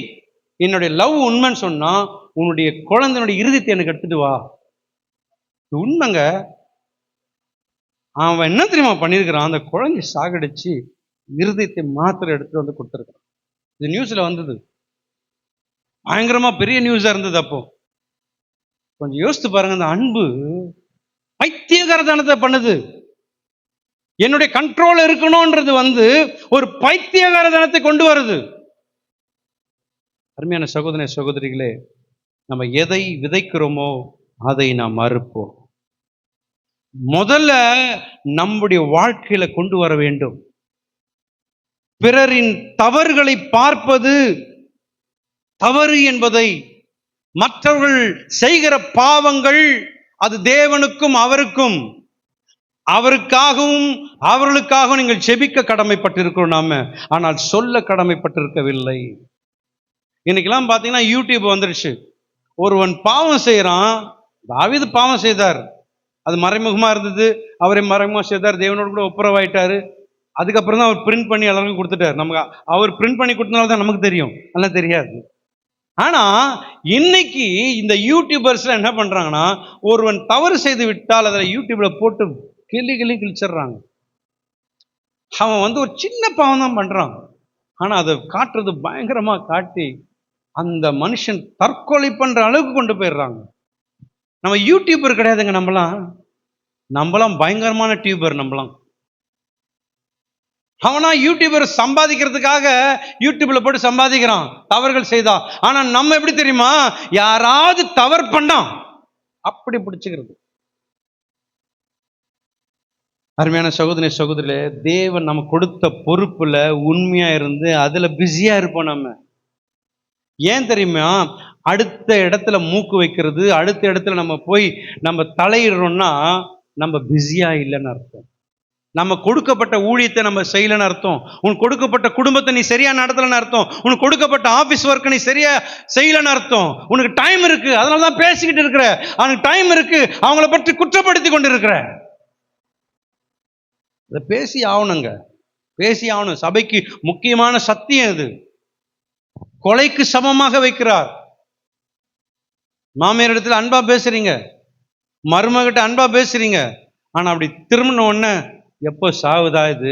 என்னுடைய லவ் உண்மைன்னு சொன்னா உன்னுடைய குழந்தையுடைய இருதயத்தை எனக்கு எடுத்துட்டு வா. உண்மைங்க. அவன் என்ன தெரியுமா பண்ணியிருக்கிறான், அந்த குழந்தை சாகடிச்சு இருதயத்தை மாத்திரை எடுத்துட்டு வந்து கொடுத்துருக்கான். இது நியூஸ்ல வந்தது, பயங்கரமா பெரிய நியூஸா இருந்தது. அப்போ கொஞ்சம் யோசித்து பாருங்க, அந்த அன்பு பைத்தியகாரத்தனத்தை பண்ணுது. என்னுடைய கண்ட்ரோல் இருக்கணும்ன்றது வந்து ஒரு பைத்தியகாரத்தனத்தை கொண்டு வருது. அருமையான சகோதர சகோதரிகளே, நம்ம எதை விதைக்கிறோமோ அதை நாம் மறுப்போம். முதல்ல நம்முடைய வாழ்க்கையில கொண்டு வர வேண்டும். பிறரின் தவறுகளை பார்ப்பது தவறு என்பதை, மற்றவர்கள் செய்கிற பாவங்கள் அது தேவனுக்கும் அவருக்காகவும் அவர்களுக்காகவும் நீங்கள் செபிக்க கடமைப்பட்டிருக்கிறோம் நாம, ஆனால் சொல்ல கடமைப்பட்டிருக்கவில்லை. இன்னைக்கெல்லாம் பார்த்தீங்கன்னா யூடியூப் வந்துருச்சு. ஒருவன் பாவம் செய்யறான், தாவீது பாவம் செய்தார், அது மறைமுகமா இருந்தது, அவரை மறைமுகமா செய்தார், தேவனோடு கூட ஒப்புரவாயிட்டாரு. அதுக்கப்புறம் தான் அவர் பிரிண்ட் பண்ணி எல்லாருக்கும் கொடுத்துட்டார். நமக்கு அவர் பிரிண்ட் பண்ணி கொடுத்தனால தான் நமக்கு தெரியும், நல்லா தெரியாது. ஆனா இன்னைக்கு இந்த யூடியூபர்ஸ்ல என்ன பண்றாங்கன்னா, ஒருவன் தவறு செய்து விட்டால் அதில் யூடியூப்ல போட்டு கிழிச்சிடுறாங்க. அவன் வந்து ஒரு சின்ன பாவம் தான் பண்றான், ஆனா அதை காட்டுறது பயங்கரமா காட்டி அந்த மனுஷன் தற்கொலை பண்ற அளவுக்கு கொண்டு போயிடுறாங்க. நம்ம யூடியூபர் கிடையாதுங்க, நம்மளாம் பயங்கரமான டியூபர். அவனா யூடியூபர் சம்பாதிக்கிறதுக்காக யூடியூப்ல போட்டு சம்பாதிக்கிறான் தவறுகள் செய்தா. ஆனா நம்ம எப்படி தெரியுமா, யாராவது தவறு பண்ணா அப்படி பிடிச்சுக்கிறது. அருமையான சகோதரி சகோதரிகளே, தேவன் நம்ம கொடுத்த பொறுப்புல உண்மையா இருந்து அதுல பிஸியா இருப்போம். நம்ம ஏன் தெரியுமா, அடுத்த இடத்துல மூக்கு வைக்கிறது, அடுத்த இடத்துல நம்ம போய் நம்ம தலையிடுறோம்னா நம்ம பிஸியா இல்லைன்னு அர்த்தம். நம்ம கொடுக்கப்பட்ட ஊழியத்தை நம்ம செய்யலன்னு அர்த்தம். உனக்கு கொடுக்கப்பட்ட குடும்பத்தை நீ சரியா நடத்தலன்னு அர்த்தம். உனக்கு கொடுக்கப்பட்ட ஆபீஸ் ஒர்க் நீ சரியா செய்யலன்னு அர்த்தம். உனக்கு டைம் இருக்கு, அதனால தான் பேசிக்கிட்டு இருக்கிற. அவனுக்கு டைம் இருக்கு, அவங்கள பற்றி குற்றப்படுத்தி கொண்டு இருக்கிற. அதை பேசி ஆகணுங்க, பேசி ஆகணும். சபைக்கு முக்கியமான சத்தியம் இது. கொலைக்கு சமமாக வைக்கிறார். மாமியார் இடத்துல அன்பா பேசுறீங்க, மருமகிட்ட அன்பா பேசுறீங்க, ஆனா அப்படி திரும்பின உடனே எப்போ சாவுதா இது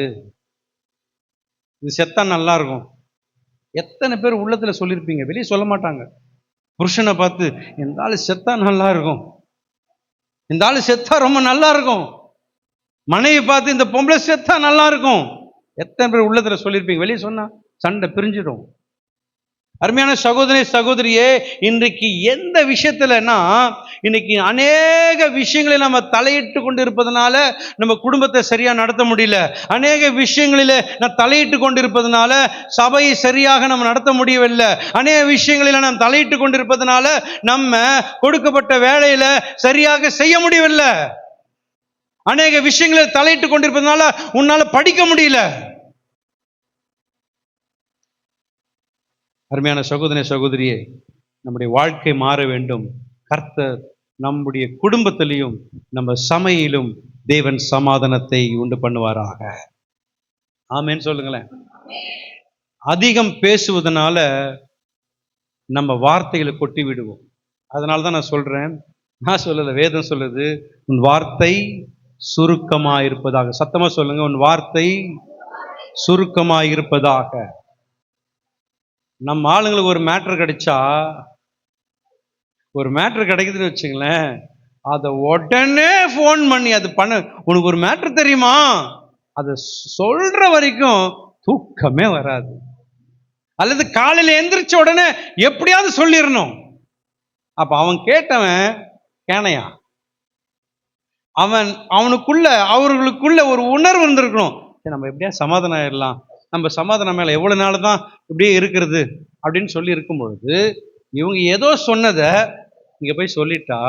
செத்தா நல்லா இருக்கும். எத்தனை பேர் உள்ளத்துல சொல்லியிருப்பீங்க, வெளியே சொல்ல மாட்டாங்க. புருஷனை பார்த்து, இந்த ஆளு செத்தா நல்லா இருக்கும், இந்த ஆளு செத்தா ரொம்ப நல்லா இருக்கும். மனைவி பார்த்து, இந்த பொம்பளை செத்தா நல்லா இருக்கும். எத்தனை பேர் உள்ளத்துல சொல்லியிருப்பீங்க, வெளியே சொன்னா சண்டை பிரிஞ்சிடும். அருமையான சகோதரி சகோதரியே, இன்றைக்கு எந்த விஷயத்துலன்னா, இன்னைக்கு அநேக விஷயங்களை நம்ம தலையிட்டு கொண்டு இருப்பதனால நம்ம குடும்பத்தை சரியா நடத்த முடியல. அநேக விஷயங்களில நான் தலையிட்டு கொண்டு இருப்பதனால சபையை சரியாக நம்ம நடத்த முடியவில்லை. அநேக விஷயங்களில நாம் தலையிட்டு கொண்டு இருப்பதனால நம்ம கொடுக்கப்பட்ட வேலையில சரியாக செய்ய முடியவில்லை. அநேக விஷயங்களை தலையிட்டு கொண்டிருப்பதனால உன்னால படிக்க முடியல. அருமையான சகோதரி சகோதரியே, நம்முடைய வாழ்க்கை மாற வேண்டும். கர்த்தர் நம்முடைய குடும்பத்திலையும் நம்ம சமையிலும் தேவன் சமாதானத்தை உண்டு பண்ணுவாராக. ஆமென் சொல்லுங்களேன். அதிகம் பேசுவதனால நம்ம வார்த்தைகளை கொட்டி விடுவோம். அதனால தான் நான் சொல்றேன், நான் சொல்லல, வேதம் சொல்லுது, உன் வார்த்தை சுருக்கமாக இருப்பதாக. சத்தமா சொல்லுங்க, உன் வார்த்தை சுருக்கமாக இருப்பதாக. நம்ம ஆளுங்களுக்கு ஒரு மேட்டர் கிடைச்சா, ஒரு மேட்டர் கிடைக்குதுன்னு வச்சுங்களேன், அதை உடனே ஃபோன் பண்ணி அது பண்ண, உனக்கு ஒரு மேட்டர் தெரியுமா, அதை சொல்ற வரைக்கும் தூக்கமே வராது. அல்லது காலையில் எந்திரிச்ச உடனே எப்படியாவது சொல்லிடணும். அப்ப அவன் கேட்டவன் கேனையா, அவனுக்குள்ள அவர்களுக்குள்ள ஒரு உணர்வு இருந்திருக்கணும், நம்ம எப்படியா சமாதானம் ஆயிடலாம், நம்ம சமாதானம் மேல எவ்வளவு நாள் தான் இப்படியே இருக்கிறது அப்படின்னு சொல்லி இருக்கும் பொழுது, இவங்க ஏதோ சொன்னதை இங்க போய் சொல்லிட்டா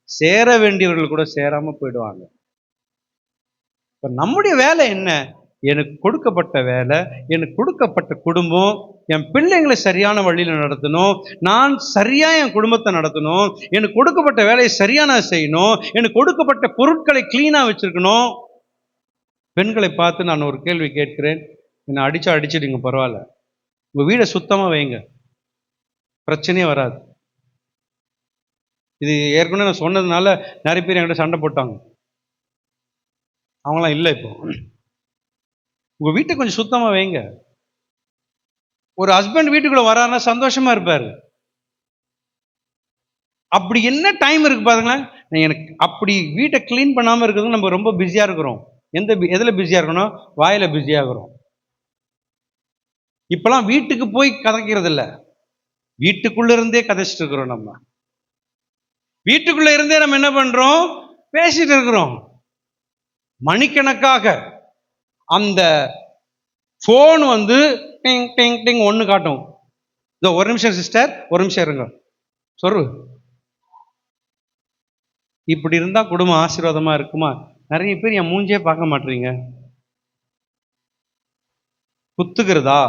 சேர வேண்டியவர்கள் கூட சேராம போயிடுவாங்க. இப்ப நம்முடைய வேலை என்ன? எனக்கு கொடுக்கப்பட்ட வேலை, எனக்கு கொடுக்கப்பட்ட குடும்பம், என் பிள்ளைங்களை சரியான வழியில் நடத்தணும், நான் சரியா என் குடும்பத்தை நடத்தணும், எனக்கு கொடுக்கப்பட்ட வேலையை சரியா நான் செய்யணும், எனக்கு கொடுக்கப்பட்ட பொருட்களை கிளீனா வச்சிருக்கணும். பெண்களை பார்த்து நான் ஒரு கேள்வி கேட்கிறேன், என்னை அடிச்சிடுங்க பரவாயில்ல, உங்க வீடை சுத்தமா வைங்க, பிரச்சனையே வராது. இது ஏற்கனவே நான் சொன்னதுனால நிறைய பேர் என்கிட்ட சண்டை போட்டாங்க. அவங்களாம் இல்லை. இப்போ உங்க வீட்டை கொஞ்சம் சுத்தமா வைங்க. ஒரு ஹஸ்பண்ட் வீட்டுக்குள்ள வராருன்னா சந்தோஷமா இருப்பாரு. அப்படி என்ன டைம் இருக்கு பாருங்களேன். எனக்கு அப்படி வீட்டை கிளீன் பண்ணாம இருக்கிறது நம்ம ரொம்ப பிஸியா இருக்கிறோம். எதுல பிஸியா இருக்கணும்? வாயில பிஸியா இருக்கிறோம். இப்பெல்லாம் வீட்டுக்கு போய் கதைக்கிறது இல்லை, வீட்டுக்குள்ள இருந்தே கதைச்சிட்டு இருக்கிறோம். நம்ம வீட்டுக்குள்ள இருந்தே நம்ம என்ன பண்றோம்? பேசிட்டு இருக்கிறோம் மணிக்கணக்காக. அந்த போன் வந்து டிங் டிங் டிங் ஒன்று காட்டும். இதோ ஒரு நிமிஷம் சிஸ்டர், ஒரு நிமிஷம் இருங்க சொல்லு. இப்படி இருந்தா குடும்பம் ஆசீர்வாதமா இருக்குமா? நிறைய பேர் என் மூஞ்சே பார்க்க மாட்டீங்க. குத்துகிறதா?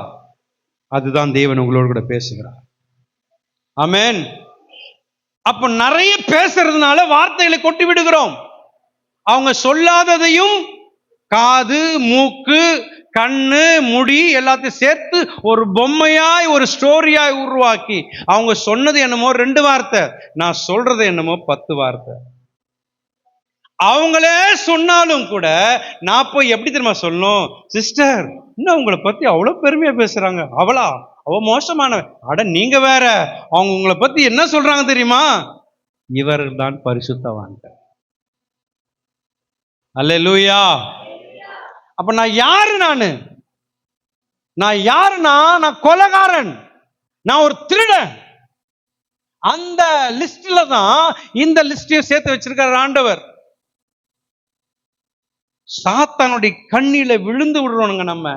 அதுதான் தேவன் உங்களோடு கூட பேசுகிறார். ஆமென். அப்ப நிறைய பேசுறதுனால வார்த்தைகளை கொட்டி விடுகிறோம். அவங்க சொல்லாததையும் காது, மூக்கு, கண்ணு, முடி எல்லாத்தையும் சேர்த்து ஒரு பொம்மையாய், ஒரு ஸ்டோரியாய் உருவாக்கி, அவங்க சொன்னது என்னமோ 2 வார்த்தை, நான் சொல்றது என்னமோ 10 வார்த்தை. அவங்களே சொன்னாலும் கூட நான் போய் எப்படி தெரியுமா சொல்லணும்? சிஸ்டர், இன்னும் உங்களை பத்தி அவ்வளவு பெருமையா பேசுறாங்க, அவ மோசமான, அட நீங்க வேற, அவங்க உங்களை பத்தி என்ன சொல்றாங்க தெரியுமா? இவர்கள் தான் பரிசுத்தவான்கள். அல்லேலூயா. அப்ப நான் யாரு? நான் யாருன்னா, நான் கொலைகாரன், நான் ஒரு திருடன். அந்த லிஸ்ட்ல தான் இந்த லிஸ்டையும் சேர்த்து வச்சிருக்கார் ஆண்டவர். சாத்தானுடைய கண்ணில விழுந்து விடுறோனுங்க நம்ம.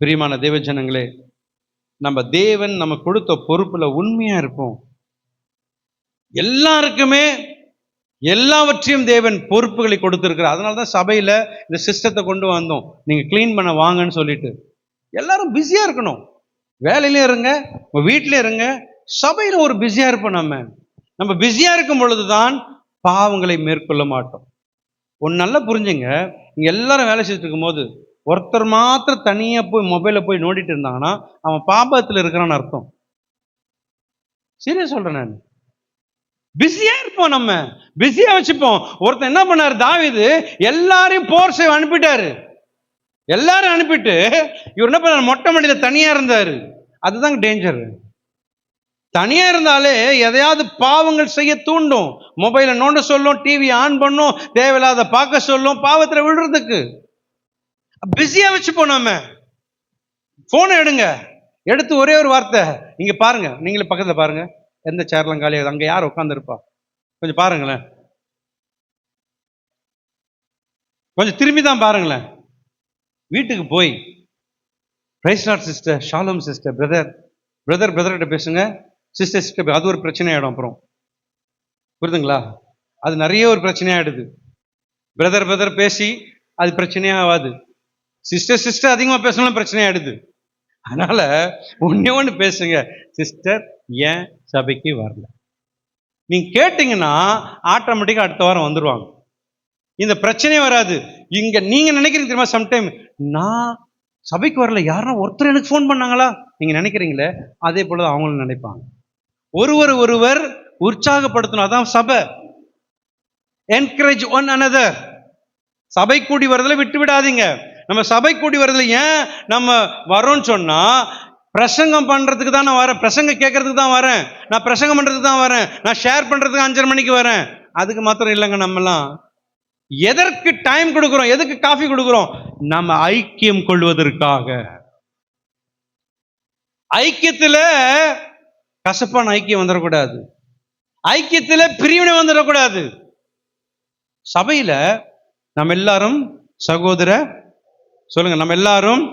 பிரியமான தேவஜனங்களே, நம்ம தேவன் நம்ம கொடுத்த பொறுப்புல உண்மையா இருப்போம். எல்லாருக்குமே எல்லாவற்றையும் தேவன் பொறுப்புகளை கொடுத்திருக்கிறார். அதனாலதான் சபையில இந்த சிஸ்டத்தை கொண்டு வந்தோம், நீங்க கிளீன் பண்ண வாங்கன்னு சொல்லிட்டு. எல்லாரும் பிஸியா இருக்கணும், வேலையில இருங்க, வீட்டில இருங்க, சபையில ஒரு பிஸியா இருப்போம். நம்ம பிஸியா இருக்கும் பொழுதுதான் பாவங்களை மேற்கொள்ள மாட்டோம். ஒன்னு நல்லா புரிஞ்சுங்க, இங்க எல்லாரும் வேலை செஞ்சுட்டு இருக்கும் போது ஒருத்தர் மாத்திரம் தனியா போய் மொபைல போய் நோண்டிட்டு இருந்தாங்கன்னா அவன் பாபத்துல இருக்கிறான்னு அர்த்தம். சீரியஸ் சொல்றேன் நான். பிஸியா இருப்போம், நம்ம பிஸியா வச்சுப்போம். ஒருத்தன் என்ன பண்ணாரு? தாவீது எல்லாரையும் போர் செய்ய அனுப்பிட்டாரு. எல்லாரும் அனுப்பிட்டு இவர் என்ன பண்ணாரு? மொட்டை மாடியில தனியா இருந்தாரு. அதுதான் டேஞ்சர். தனியா இருந்தாலே எதையாவது பாவங்கள் செய்ய தூண்டும். மொபைலை நோண்ட சொல்லும், டிவி ஆன் பண்ணும், தேவையில்லாத பார்க்க சொல்லும், பாவத்துல விழுறதுக்கு. பிஸியா வச்சுப்போம். நம்ம போனை எடுங்க, எடுத்து ஒரே ஒரு வார்த்தை, இங்க பாருங்க, நீங்களே பக்கத்துல பாருங்க, எந்த சேர்லாம் காலியாகுது, அங்க யார் உட்கார்ந்து இருப்பா, கொஞ்சம் பாருங்களேன், கொஞ்சம் திரும்பி தான் பாருங்களேன். வீட்டுக்கு போய் பிரைஸ் லார்ட் சிஸ்டர், ஷாሎም சிஸ்டர், பிரதர் கிட்ட பேசுங்க, சிஸ்டர், அது ஒரு பிரச்சனை ஆயிடும். அப்புறம் புரியுதுங்களா? அது நிறைய ஒரு பிரச்சனையாயிடுது. பிரதர் பேசி அது பிரச்சனையாகாது. சிஸ்டர் அதிகமா பேசணும், பிரச்சனையாயிடுது. அதனால ஒண்ணு பேசுங்க, சிஸ்டர் ஏன் சபைக்கு வரல, நீங்க கேட்டீங்கன்னா ஆட்டோமேட்டிக்கா அடுத்த வாரம் வந்துருவாங்க. இந்த பிரச்சனையே வராது. இங்க நீங்க நினைக்கிறீங்க தெரியுமா, சம்டைம் நான் சபைக்கு வரல, யாரா ஒருத்தர் எனக்கு ஃபோன் பண்ணாங்களா, நீங்க நினைக்கிறீங்களே, அதே போல அவங்களும் நினைப்பாங்க. ஒருவர் ஒருவர் உற்சாகப்படுத்தணும். அதான் சபை. Encourage one another. சபை கூடி வரதுல விட்டு விடாதீங்க. நம்ம சபை கூடி வரதுல ஏன் நம்ம வரோம்னு சொன்னா, பிரசங்கம் பண்றதுக்கு தான் நான் வரேன், பிரசங்கம் கேட்கறதுக்கு தான் வரேன், நான் பிரசங்கம் பண்றதுக்கு தான் வரேன், நான் ஷேர் பண்றதுக்கு 5:30 மணிக்கு வரேன், அதுக்கு மாத்திரம் இல்லைங்க. நம்மலாம் எதற்கு டைம் கொடுக்கிறோம், எதுக்கு காஃபி கொடுக்கிறோம்? நம்ம ஐக்கியம் கொள்வதற்காக. ஐக்கியத்துல கசப்பான ஐக்கியம் வந்துடக்கூடாது, ஐக்கியத்துல பிரிவினை வந்துடக்கூடாது. சபையில நம்ம எல்லாரும் சகோதர, சொல்லுங்க, நம்ம எல்லாரும்.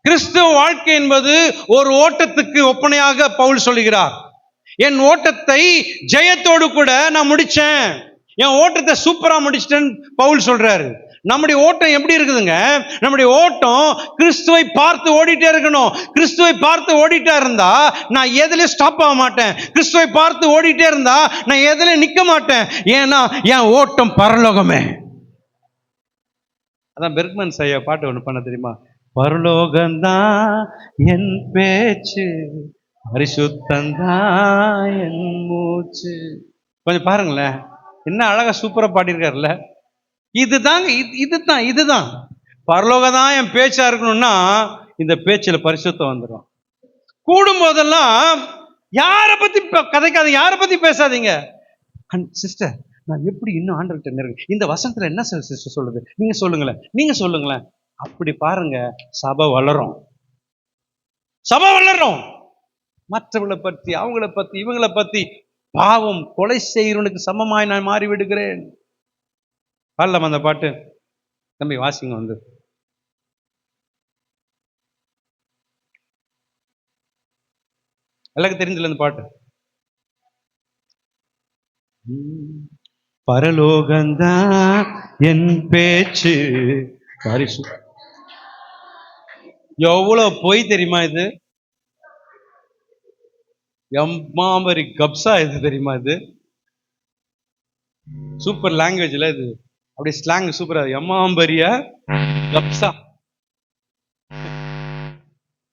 கிறிஸ்துவ வாழ்க்கை என்பது ஒரு ஓட்டத்துக்கு ஒப்பனையாக பவுல் சொல்லுகிறார். என் ஓட்டத்தை ஜெயத்தோடு கூட நான் முடிச்சேன், என் ஓட்டத்தை சூப்பரா முடிச்சிட்டேன்னு பவுல் சொல்றாரு. நம்முடைய ஓட்டம் எப்படி இருக்குதுங்க? நம்முடைய ஓட்டம் கிறிஸ்துவை பார்த்து ஓடிட்டே இருக்கணும். கிறிஸ்துவை பார்த்து ஓடிட்டே இருந்தா நான் எதுலயும் ஸ்டாப் ஆக மாட்டேன். கிறிஸ்துவை பார்த்து ஓடிட்டே இருந்தா நான் எதுலயும் நிக்க மாட்டேன். ஏன்னா என் ஓட்டம் பரலோகமே. அதான் பெர்க்மன் ஐயா பாட்டு ஒண்ணு பண்ண தெரியுமா? பரலோகந்தான் என் பேச்சு, பரிசுத்தந்தான் என் மூச்சு. கொஞ்சம் பாருங்களேன், என்ன அழகா சூப்பரா பாடியிருக்காருல்ல. இதுதான் பரலோகம் தான் என் பேச்சா இருக்கணும்னா இந்த பேச்சில் பரிசுத்தம் வந்துடும். கூடும் போதெல்லாம் யாரை பத்தி கதைக்காதீங்க, யாரை பத்தி பேசாதீங்க. சிஸ்டர் நான் எப்படி இன்னும் ஆண்டவர்கிட்ட நெருங்க, இந்த வசனத்துல என்ன சிஸ்டர் சொல்லுது, நீங்க சொல்லுங்களேன். அப்படி பாருங்க, சபை வளரும், சபை வளரும். மற்றவங்களை பத்தி, அவங்கள பத்தி, இவங்களை பத்தி, பாவம் கொலை செய்கிறவனுக்கு சமமாய் நான் மாறி விடுகிறேன். பாடலாம் அந்த பாட்டு, தம்பி வாசிங்க. வந்து எல்லாருக்கும் தெரிஞ்சல இந்த பாட்டு. பரலோகந்தான் என் பேச்சு பரிசு. எவ்வளவு பொய் தெரியுமா இது? எம்மாம்பரி கப்சா இது தெரியுமா? இது சூப்பர் லாங்குவேஜ்ல, இது அப்படி ஸ்லாங் சூப்பரா. எம்மாம்பரிய கப்சா.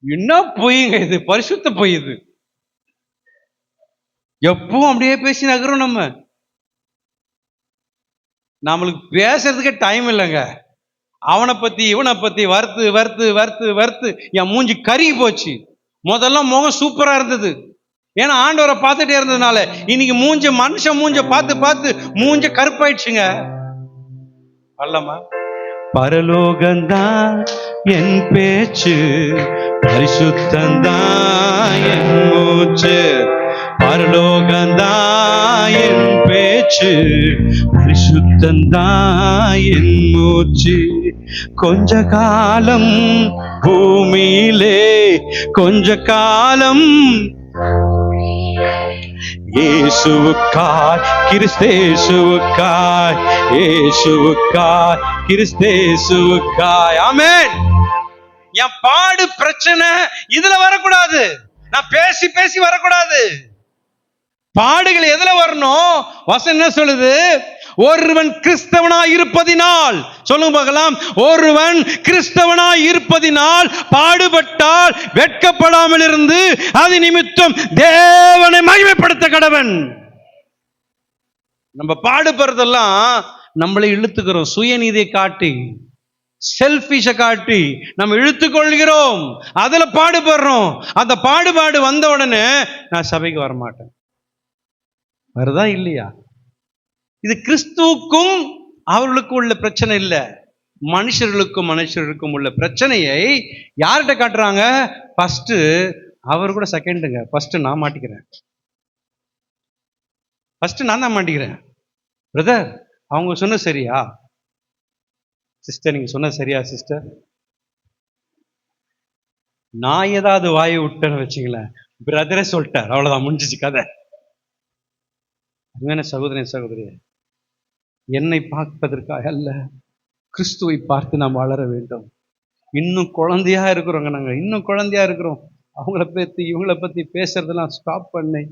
என்ன பொய்ங்க இது? பரிசுத்த பொய் இது. எப்பவும் அப்படியே பேசி நகரும். நம்மளுக்கு பேசுறதுக்கே டைம் இல்லைங்க. அவனை பத்தி இவனை பத்தி வறுத்து வறுத்து வறுத்து வறுத்து என் மூஞ்சி கருகி போச்சு. முதல்ல முகம் சூப்பரா இருந்தது, ஏன்னா ஆண்டவரை பார்த்துட்டே இருந்ததுனால. இன்னைக்கு மனுஷன் மூஞ்ச பார்த்து பார்த்து மூஞ்ச கருப்பாயிடுச்சுங்க. அல்லமா, பரலோகந்தான் என் பேச்சு, பரிசுத்தந்தான் என் மூச்சு. பரலோகந்தான் என் பேச்சு, பரிசுத்தந்தான் என் மூச்சு. கொஞ்ச காலம் பூமியிலே, கொஞ்ச காலம் இயேசுவுக்காய், கிறிஸ்தேசுவுக்காய், இயேசுவுக்காய், கிறிஸ்தேசுவுக்காய். ஆமென். என் பாடு பிரச்சனை இதுல வரக்கூடாது, நான் பேசி பேசி வரக்கூடாது. பாடுகள் எதுல வரணும்? வசனம் என்ன சொல்லுது? ஒருவன் கிறிஸ்தவனாய் இருப்பதினால், சொல்லுங்க பார்க்கலாம், ஒருவன் கிறிஸ்தவனாய் இருப்பதினால் பாடுபட்டால் வெட்கப்படாமல் இருந்து அது நிமித்தம் தேவனை மகிமைப்படுத்த கடவன். நம்ம பாடுபடுறதெல்லாம் நம்மளை இழுத்துக்கிறோம், சுயநீதியை காட்டி, செல்ஃபிஷ காட்டி நம்ம இழுத்துக்கொள்கிறோம், அதுல பாடுபடுறோம். அந்த பாடுபாடு வந்த உடனே நான் சபைக்கு வரமாட்டேன். வருதா இல்லையா? இது கிறிஸ்துவுக்கும் அவர்களுக்கும் உள்ள பிரச்சனை இல்லை, மனுஷர்களுக்கும் உள்ள பிரச்சனையை யார்கிட்ட காட்டுறாங்க? ஃபர்ஸ்ட் அவர் கூட செகண்டுங்க. ஃபர்ஸ்ட் நான் மாட்டிக்கிறேன், ஃபர்ஸ்ட் நான் தான் மாட்டிக்கிறேன். பிரதர் அவங்க சொன்ன சரியா? சிஸ்டர் நீங்க சொன்ன சரியா? சிஸ்டர் நான் ஏதாவது வாயை விட்டேன்னு வச்சுங்களேன், பிரதரே சொல்லிட்டார், அவ்வளவுதான், முடிஞ்சிச்சு கதை. சகோதரன் சகோதரி, என்னை பார்ப்பதற்காக அல்ல, கிறிஸ்துவை பார்த்து நாம் வளர வேண்டும். இன்னும் குழந்தையா இருக்கிறோங்க, நாங்க இன்னும் குழந்தையா இருக்கிறோம். அவங்கள பத்தி இவங்கள பத்தி பேசுறதெல்லாம் ஸ்டாப் பண்ணி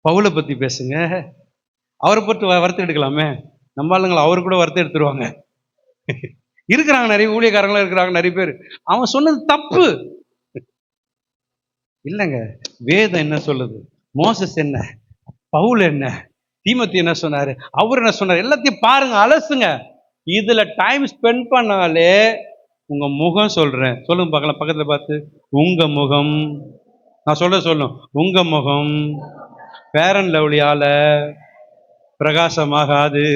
பவுலை பத்தி பேசுங்க. அவரை பற்றி வறுத்து எடுக்கலாமே. நம்ம ஆளுங்களை அவரு கூட வறுத்து எடுத்துருவாங்க. இருக்கிறாங்க, நிறைய ஊழியக்காரங்களும் இருக்கிறாங்க, நிறைய பேர். அவன் சொன்னது தப்பு இல்லைங்க. வேதம் என்ன சொல்லுது? மோசஸ் என்ன, பவுல் என்ன, தீமோத்தி என்ன சொன்னாரு, அவர் என்ன சொன்னார், எல்லாத்தையும் பாருங்க, அலசுங்க. இதுல டைம் ஸ்பெண்ட் பண்ணாலே உங்க முகம், சொல்றேன் சொல்லுங்க பார்க்கலாம், பக்கத்துல பார்த்து, உங்க முகம், நான் சொல்லும், உங்க முகம் ஃபேர் அண்ட் லவ்லியால பிரகாசமாகாது.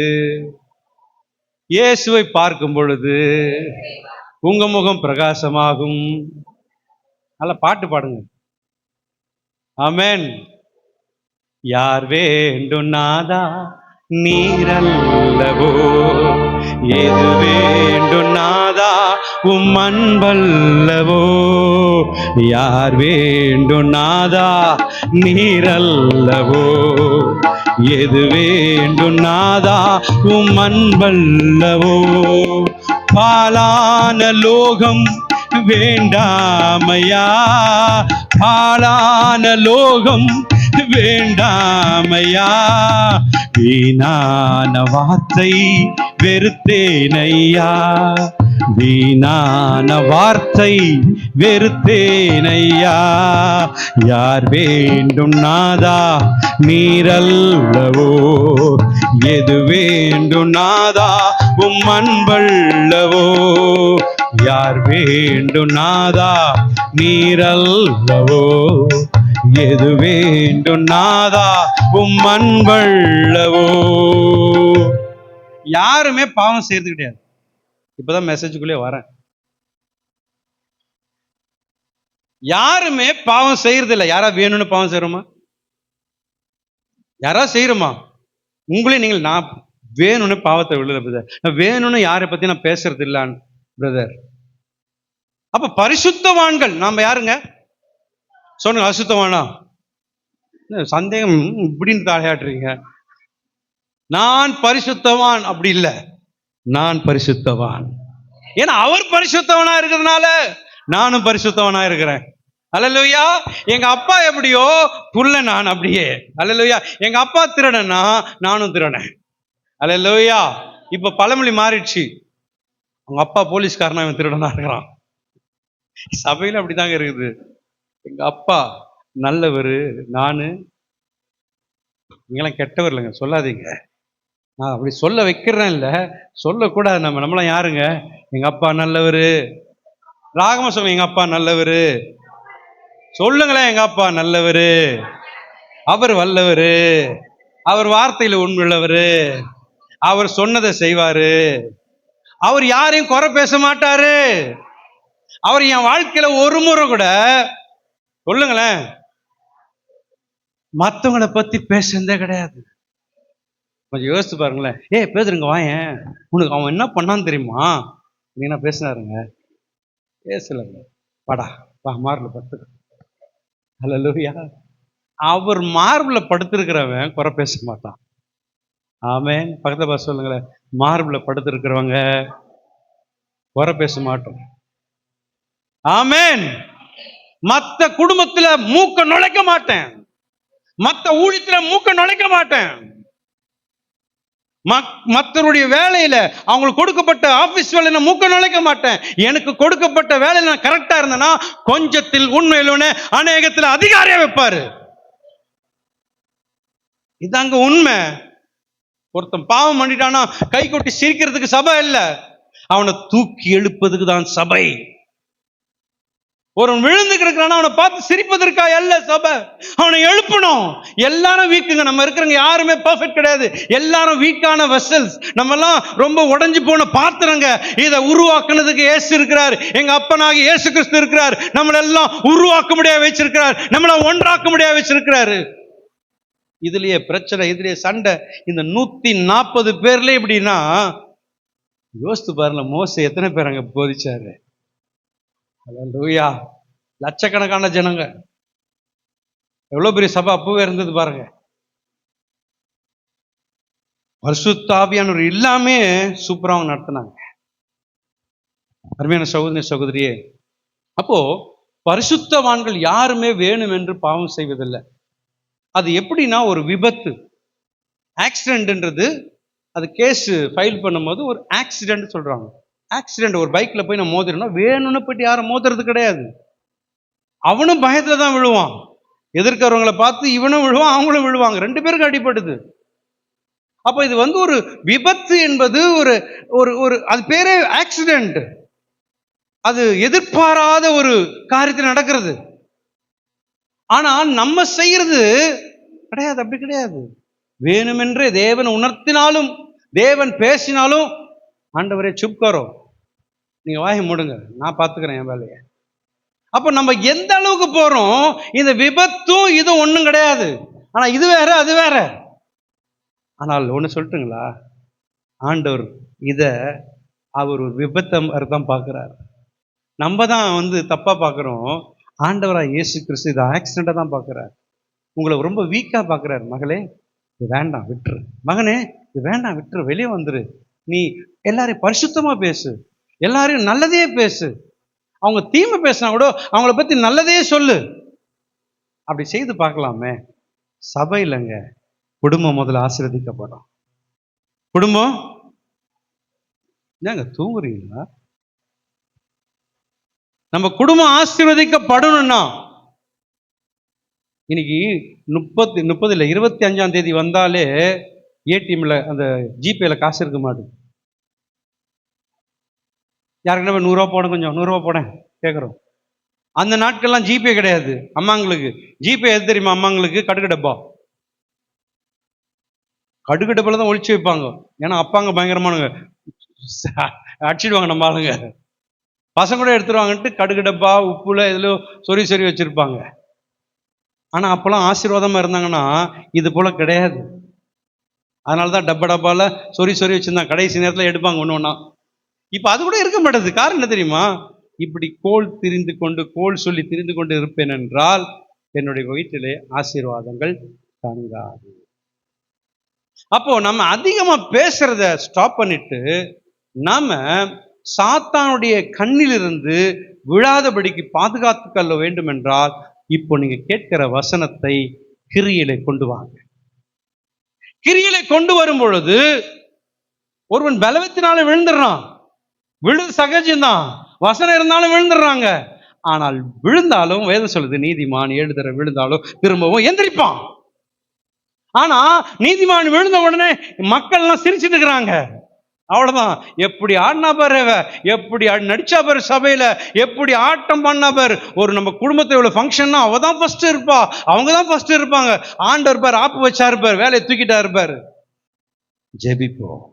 இயேசுவை பார்க்கும் பொழுது உங்க முகம் பிரகாசமாகும். நல்ல பாட்டு பாடுங்க. ஆமென். யார் வேண்டும் நாதா நீரல்லவோ, எது வேண்டும் நாதா உம் அன்பல்லவோ. யார் வேண்டும் நாதா நீரல்லவோ, எது வேண்டும் நாதா உம் அன்பல்லவோ. பாலான லோகம் வேண்டாமையா, பாலான லோகம் வேண்டாமையா. வீணான வார்த்தை வெறுத்தேனையா, வீணான வார்த்தை வெறுத்தேனையா. யார் வேண்டும் நாதா நீரல்லவோ, எது வேண்டும் நாதா உம் அன்பல்லவோ. யார் வேண்டும் நாதா நீரல்லவோ, எது வேண்டும் நாதா உம் அன்பல்லவோ. யாருமே பாவம் செய்யறது கிடையாது. இப்பதான் மெசேஜுக்குள்ளே வரேன். யாருமே பாவம் செய்யறது இல்லை. யாரா வேணும்னு பாவம் செய்யறோமா? யாரா செய்யறோமா? உங்களே நீங்கள், நான் வேணும்னு பாவத்தை விழுத பிரதர், நான் வேணும்னு யாரை பத்தி நான் பேசுறது இல்லான்னு பிரதர். அப்ப பரிசுத்தவான்கள் நாம யாருங்க சொல்லுங்க? அசுத்தவானா? சந்தேகம் இப்படின்னு தாழையாட்டுறீங்க. நான் பரிசுத்தவான் அப்படி இல்லை, நான் பரிசுத்தவான். ஏன்னா அவர் பரிசுத்தவனா இருக்கிறதுனால நானும் பரிசுத்தவனா இருக்கிறேன். அல்லேலூயா. எங்க அப்பா எப்படியோ புள்ள நான் அப்படியே. அல்லேலூயா. எங்க அப்பா திருடனா நானும் திருடனேன். அல்லேலூயா. இப்ப பழமொழி மாறிடுச்சு, உங்க அப்பா போலீஸ்காரனா இவன் திருடனா இருக்கிறான். சபையில அப்படிதாங்க இருக்குது. எங்க அப்பா நல்லவர், நானு நீங்களாம் கெட்டவர் இல்லைங்க, சொல்லாதீங்க. நான் அப்படி சொல்ல வைக்கிறேன் இல்ல, சொல்லக்கூடாது. நம்மளாம் யாருங்க? எங்க அப்பா நல்லவர். ராகமா சொல்லுங்க, எங்க அப்பா நல்லவர். சொல்லுங்களேன், எங்க அப்பா நல்லவர், அவர் வல்லவர், அவர் வார்த்தையில உண்மையுள்ளவர், அவர் சொன்னதை செய்வாரு, அவர் யாரையும் குறை பேச மாட்டாரு. அவர் என் வாழ்க்கையில ஒரு முறை கூட, சொல்லுங்களேன், மற்றவங்களை பத்தி பேசுறதே கிடையாது. கொஞ்சம் யோசிச்சு பாருங்களேன். பேசுறங்க வாயன், உனக்கு அவன் என்ன பண்ணான்னு தெரியுமா? நீங்க பேசினாருங்க, பேசலங்க, வாடா வா மார்பிள படுத்து. அல்லேலூயா. அவர் மார்பிள படுத்திருக்கிறவன் குறை பேச மாட்டான். ஆமென். பக்கத்துல பார்த்து சொல்லுங்களேன், மார்பிள படுத்திருக்கிறவங்க குறை பேச மாட்டோம். ஆமென். மத்த குடும்பத்துல மூக்க நுழைக்க மாட்டேன், மத்த ஊழியத்துல மூக்க நுழைக்க மாட்டேன், மற்றவருடைய வேலையில அவங்களுக்கு கொடுக்கப்பட்ட ஆபீஸ் வேலையில மூக்க நுழைக்க மாட்டேன். எனக்கு கொடுக்கப்பட்ட வேலையில நான் கரெக்டா இருந்தேன்னா கொஞ்சத்தில் உண்மையில அநேகத்துல அதிகாரியா வைப்பாரு. இதாங்க உண்மை. ஒருத்தன் பாவம் பண்ணிட்டானா கை கொட்டி சிரிக்கிறதுக்கு சபை இல்ல, அவனை தூக்கி எழுப்பதுக்கு தான் சபை. ஒரு விழுந்து கிடக்கிறானா அவனை பார்த்து சிரிப்பதற்கா அல்ல சபை, அவனை எழுப்பணும். எல்லாரும் வீக்குங்க, நம்ம இருக்கிறவங்க யாருமே பெர்ஃபெக்ட் கிடையாது. எல்லாரும் வீக்கான வெசல்ஸ். நம்ம எல்லாம் ரொம்ப உடைஞ்சு போன பாத்திரங்க. இதை உருவாக்குனதுக்கு இயேசு இருக்கிறார், எங்க அப்பனாகி இயேசு கிறிஸ்து இருக்கிறார். நம்மள எல்லாம் உருவாக்க முடியாது வச்சிருக்கிறார், நம்மள ஒன்றாக்க முடியாது வச்சிருக்கிறாரு. இதுலயே பிரச்சனை, இதுலயே சண்டை. இந்த 140 பேர்ல எப்படின்னா யோசித்து பாருங்க, மோசே எத்தனை பேர் அங்க போதிச்சாரு? அல்லேலூயா. லட்சக்கணக்கான ஜனங்க, எவ்வளவு பெரிய சபை அப்பவே இருந்தது பாருங்க. பரிசுத்த ஆவியானவர் எல்லாமே சூப்பராக நடத்தினாங்க. அருமையான சகோதரி சகோதரியே, அப்போ பரிசுத்தவான்கள் யாருமே வேணும் என்று பாவம் செய்வதில்லை. அது எப்படின்னா ஒரு விபத்து. ஆக்சிடென்ட்ன்றது அது கேஸ் ஃபைல் பண்ணும்போது ஒரு ஆக்சிடென்ட் சொல்றாங்க. ஆக்சிடென்ட், ஒரு பைக்ல போய் நான் மோதிரனா வேணும்னு போயிட்டு யாரும் மோதுறது கிடையாது. அவனும் பயத்துல தான் விழுவான். எதிர்க்கிறவங்களை பார்த்து இவனும் விழுவான், அவங்களும் விழுவாங்க, 2 பேருக்கு அடிபடுது. அப்ப இது ஒரு விபத்து என்பது ஒரு ஒரு ஒரு அது பேரே ஆக்சிடென்ட். அது எதிர்பாராத ஒரு காரியத்தில் நடக்கிறது. ஆனால் நம்ம செய்யறது கிடையாது, அப்படி கிடையாது. வேணுமென்றே தேவன் உணர்த்தினாலும், தேவன் பேசினாலும், ஆண்டவரே சுப்காரோ, நீங்க வாயை மூடுங்க, நான் பார்த்துக்கிறேன் என் வேலையை. அப்ப நம்ம எந்த அளவுக்கு போறோம்? இந்த விபத்தும் இது ஒண்ணும் கிடையாது. ஆனா இது வேற, அது வேற. ஆனால் ஒண்ணு சொல்லட்டுங்களா, ஆண்டவர் இத அவர் ஒரு விபத்தை தான் பார்க்கிறார். நம்ம தான் தப்பா பார்க்கிறோம். ஆண்டவராக இயேசு கிறிஸ்து இதை ஆக்சிடென்ட்டை தான் பார்க்கிறார். உங்களை ரொம்ப வீக்கா பார்க்கிறார். மகளே, இது வேண்டாம் விட்டுரு, மகனே இது வேண்டாம் விட்டுரு, வெளியே வந்துரு, நீ எல்லாரையும் பரிசுத்தமா பேசு, எல்லாரையும் நல்லதே பேசு, அவங்க தீமை பேசினா கூட அவங்கள பத்தி நல்லதே சொல்லு. அப்படி செய்து பார்க்கலாமே. சபையிலங்க குடும்பம் முதல்ல ஆசீர்வதிக்கப்படும். குடும்பம் ஏங்க தூங்குறீங்களா? நம்ம குடும்பம் ஆசீர்வதிக்கப்படணும்னா இன்னைக்கு 30 இல்லை 25ஆம் தேதி வந்தாலே ஏடிஎம்ல அந்த ஜிபேல காசு இருக்க மாட்டேங்குது. யாருக்குன்னா 100 ரூபா போட, கொஞ்சம் 100 ரூபா போட கேட்குறோம். அந்த நாட்கள்லாம் ஜிபே கிடையாது. அம்மாங்களுக்கு ஜிபே எது தெரியுமா? அம்மாங்களுக்கு கடுகு டப்பா. கடுகு டப்பால தான் ஒழிச்சு வைப்பாங்க. ஏன்னா அப்பாங்க பயங்கரமானுங்க, அடிச்சிடுவாங்க நம்ம ஆளுங்க. பசங்க கூட எடுத்துருவாங்கன்ட்டு கடுகு டப்பா உப்புல இதுல சொறி சொறி வச்சிருப்பாங்க. ஆனா அப்பெல்லாம் ஆசீர்வாதமா இருந்தாங்கன்னா இது போல கிடையாது. அதனாலதான் டப்பா டப்பால சொறி சொறி வச்சிருந்தாங்க. கடைசி நேரத்தில் எடுப்பாங்க ஒன்று ஒன்றா. இப்ப அது கூட இருக்க மாட்டேது. காரணம் என்ன தெரியுமா? இப்படி கோல் திரிந்து கொண்டு, கோல் சொல்லி திரிந்து கொண்டு இருப்பேன் என்றால் என்னுடைய வீட்டிலே ஆசீர்வாதங்கள் தங்காது. அப்போ நம்ம அதிகமா பேசுறத ஸ்டாப் பண்ணிட்டு நாம சாத்தானுடைய கண்ணிலிருந்து விழாதபடிக்கு பாதுகாத்து கொள்ள வேண்டும் என்றால், இப்போ நீங்க கேட்கிற வசனத்தை கிரியிலே கொண்டு வாங்க. கிரியிலே கொண்டு வரும் பொழுது ஒருவன் பலவத்தினால விழுந்துடுறான். விழுது சகஜம்தான், வசனம் இருந்தாலும் விழுந்துடுறாங்க. ஆனால் விழுந்தாலும் வேதம் சொல்லுது, நீதிமான் 7 தடவை விழுந்தாலும் திரும்பவும் எந்திரிப்பான். ஆனா நீதிமான் விழுந்த உடனே மக்கள் எல்லாம் சிரிச்சுட்டு இருக்கிறாங்க. அவ்வளவுதான். எப்படி ஆடினா பாரு, எப்படி நடிச்சா பாரு, சபையில எப்படி ஆட்டம் பண்ணா பாரு. ஒரு நம்ம குடும்பத்தை இவ்வளவு ஃபங்க்ஷன்னா அவ தான் ஃபர்ஸ்ட் இருப்பா, அவங்க தான் ஃபர்ஸ்ட் இருப்பாங்க. ஆண்டவர் பாரு ஆப்பு வச்சா இருப்பாரு, வேலையை தூக்கிட்டா இருப்பாரு. ஜெபிப்போம்,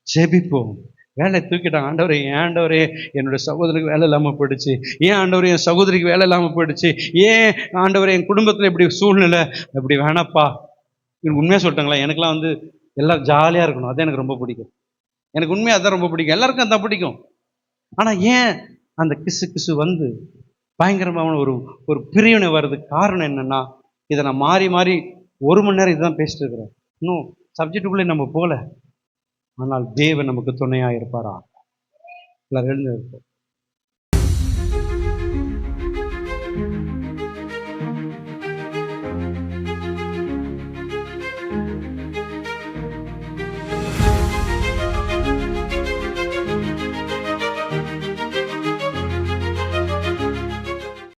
ஜெபிப்போம். வேலை தூக்கிட்டாங்க. ஆண்டவரே, ஏன் ஆண்டவரே என்னோட சகோதரிக்கு வேலை இல்லாம போயிடுச்சு, ஏன் ஆண்டவரே என் சகோதரிக்கு வேலை இல்லாம போயிடுச்சு, ஏன் ஆண்டவரே என் குடும்பத்துல இப்படி சூழ்நிலை, இப்படி வேணாப்பா. எனக்கு உண்மையா சொல்லிட்டாங்களா, எனக்குலாம் எல்லாரும் ஜாலியா இருக்கணும், அதான் எனக்கு ரொம்ப பிடிக்கும். எனக்கு உண்மையா அதான் ரொம்ப பிடிக்கும், எல்லாருக்கும் அதான் பிடிக்கும். ஆனா ஏன் அந்த கிசு கிசு பயங்கரமான ஒரு பிரிவினை வருது? காரணம் என்னன்னா, இதை நான் மாறி மாறி 1 மணி நேரம் இதுதான் பேசிட்டு இருக்கிறேன். இன்னும் சப்ஜெக்டுக்குள்ளே நம்ம போகல. ஆனால் தேவன் நமக்கு துணையா இருப்பாரா? எல்லாரும் எழுந்து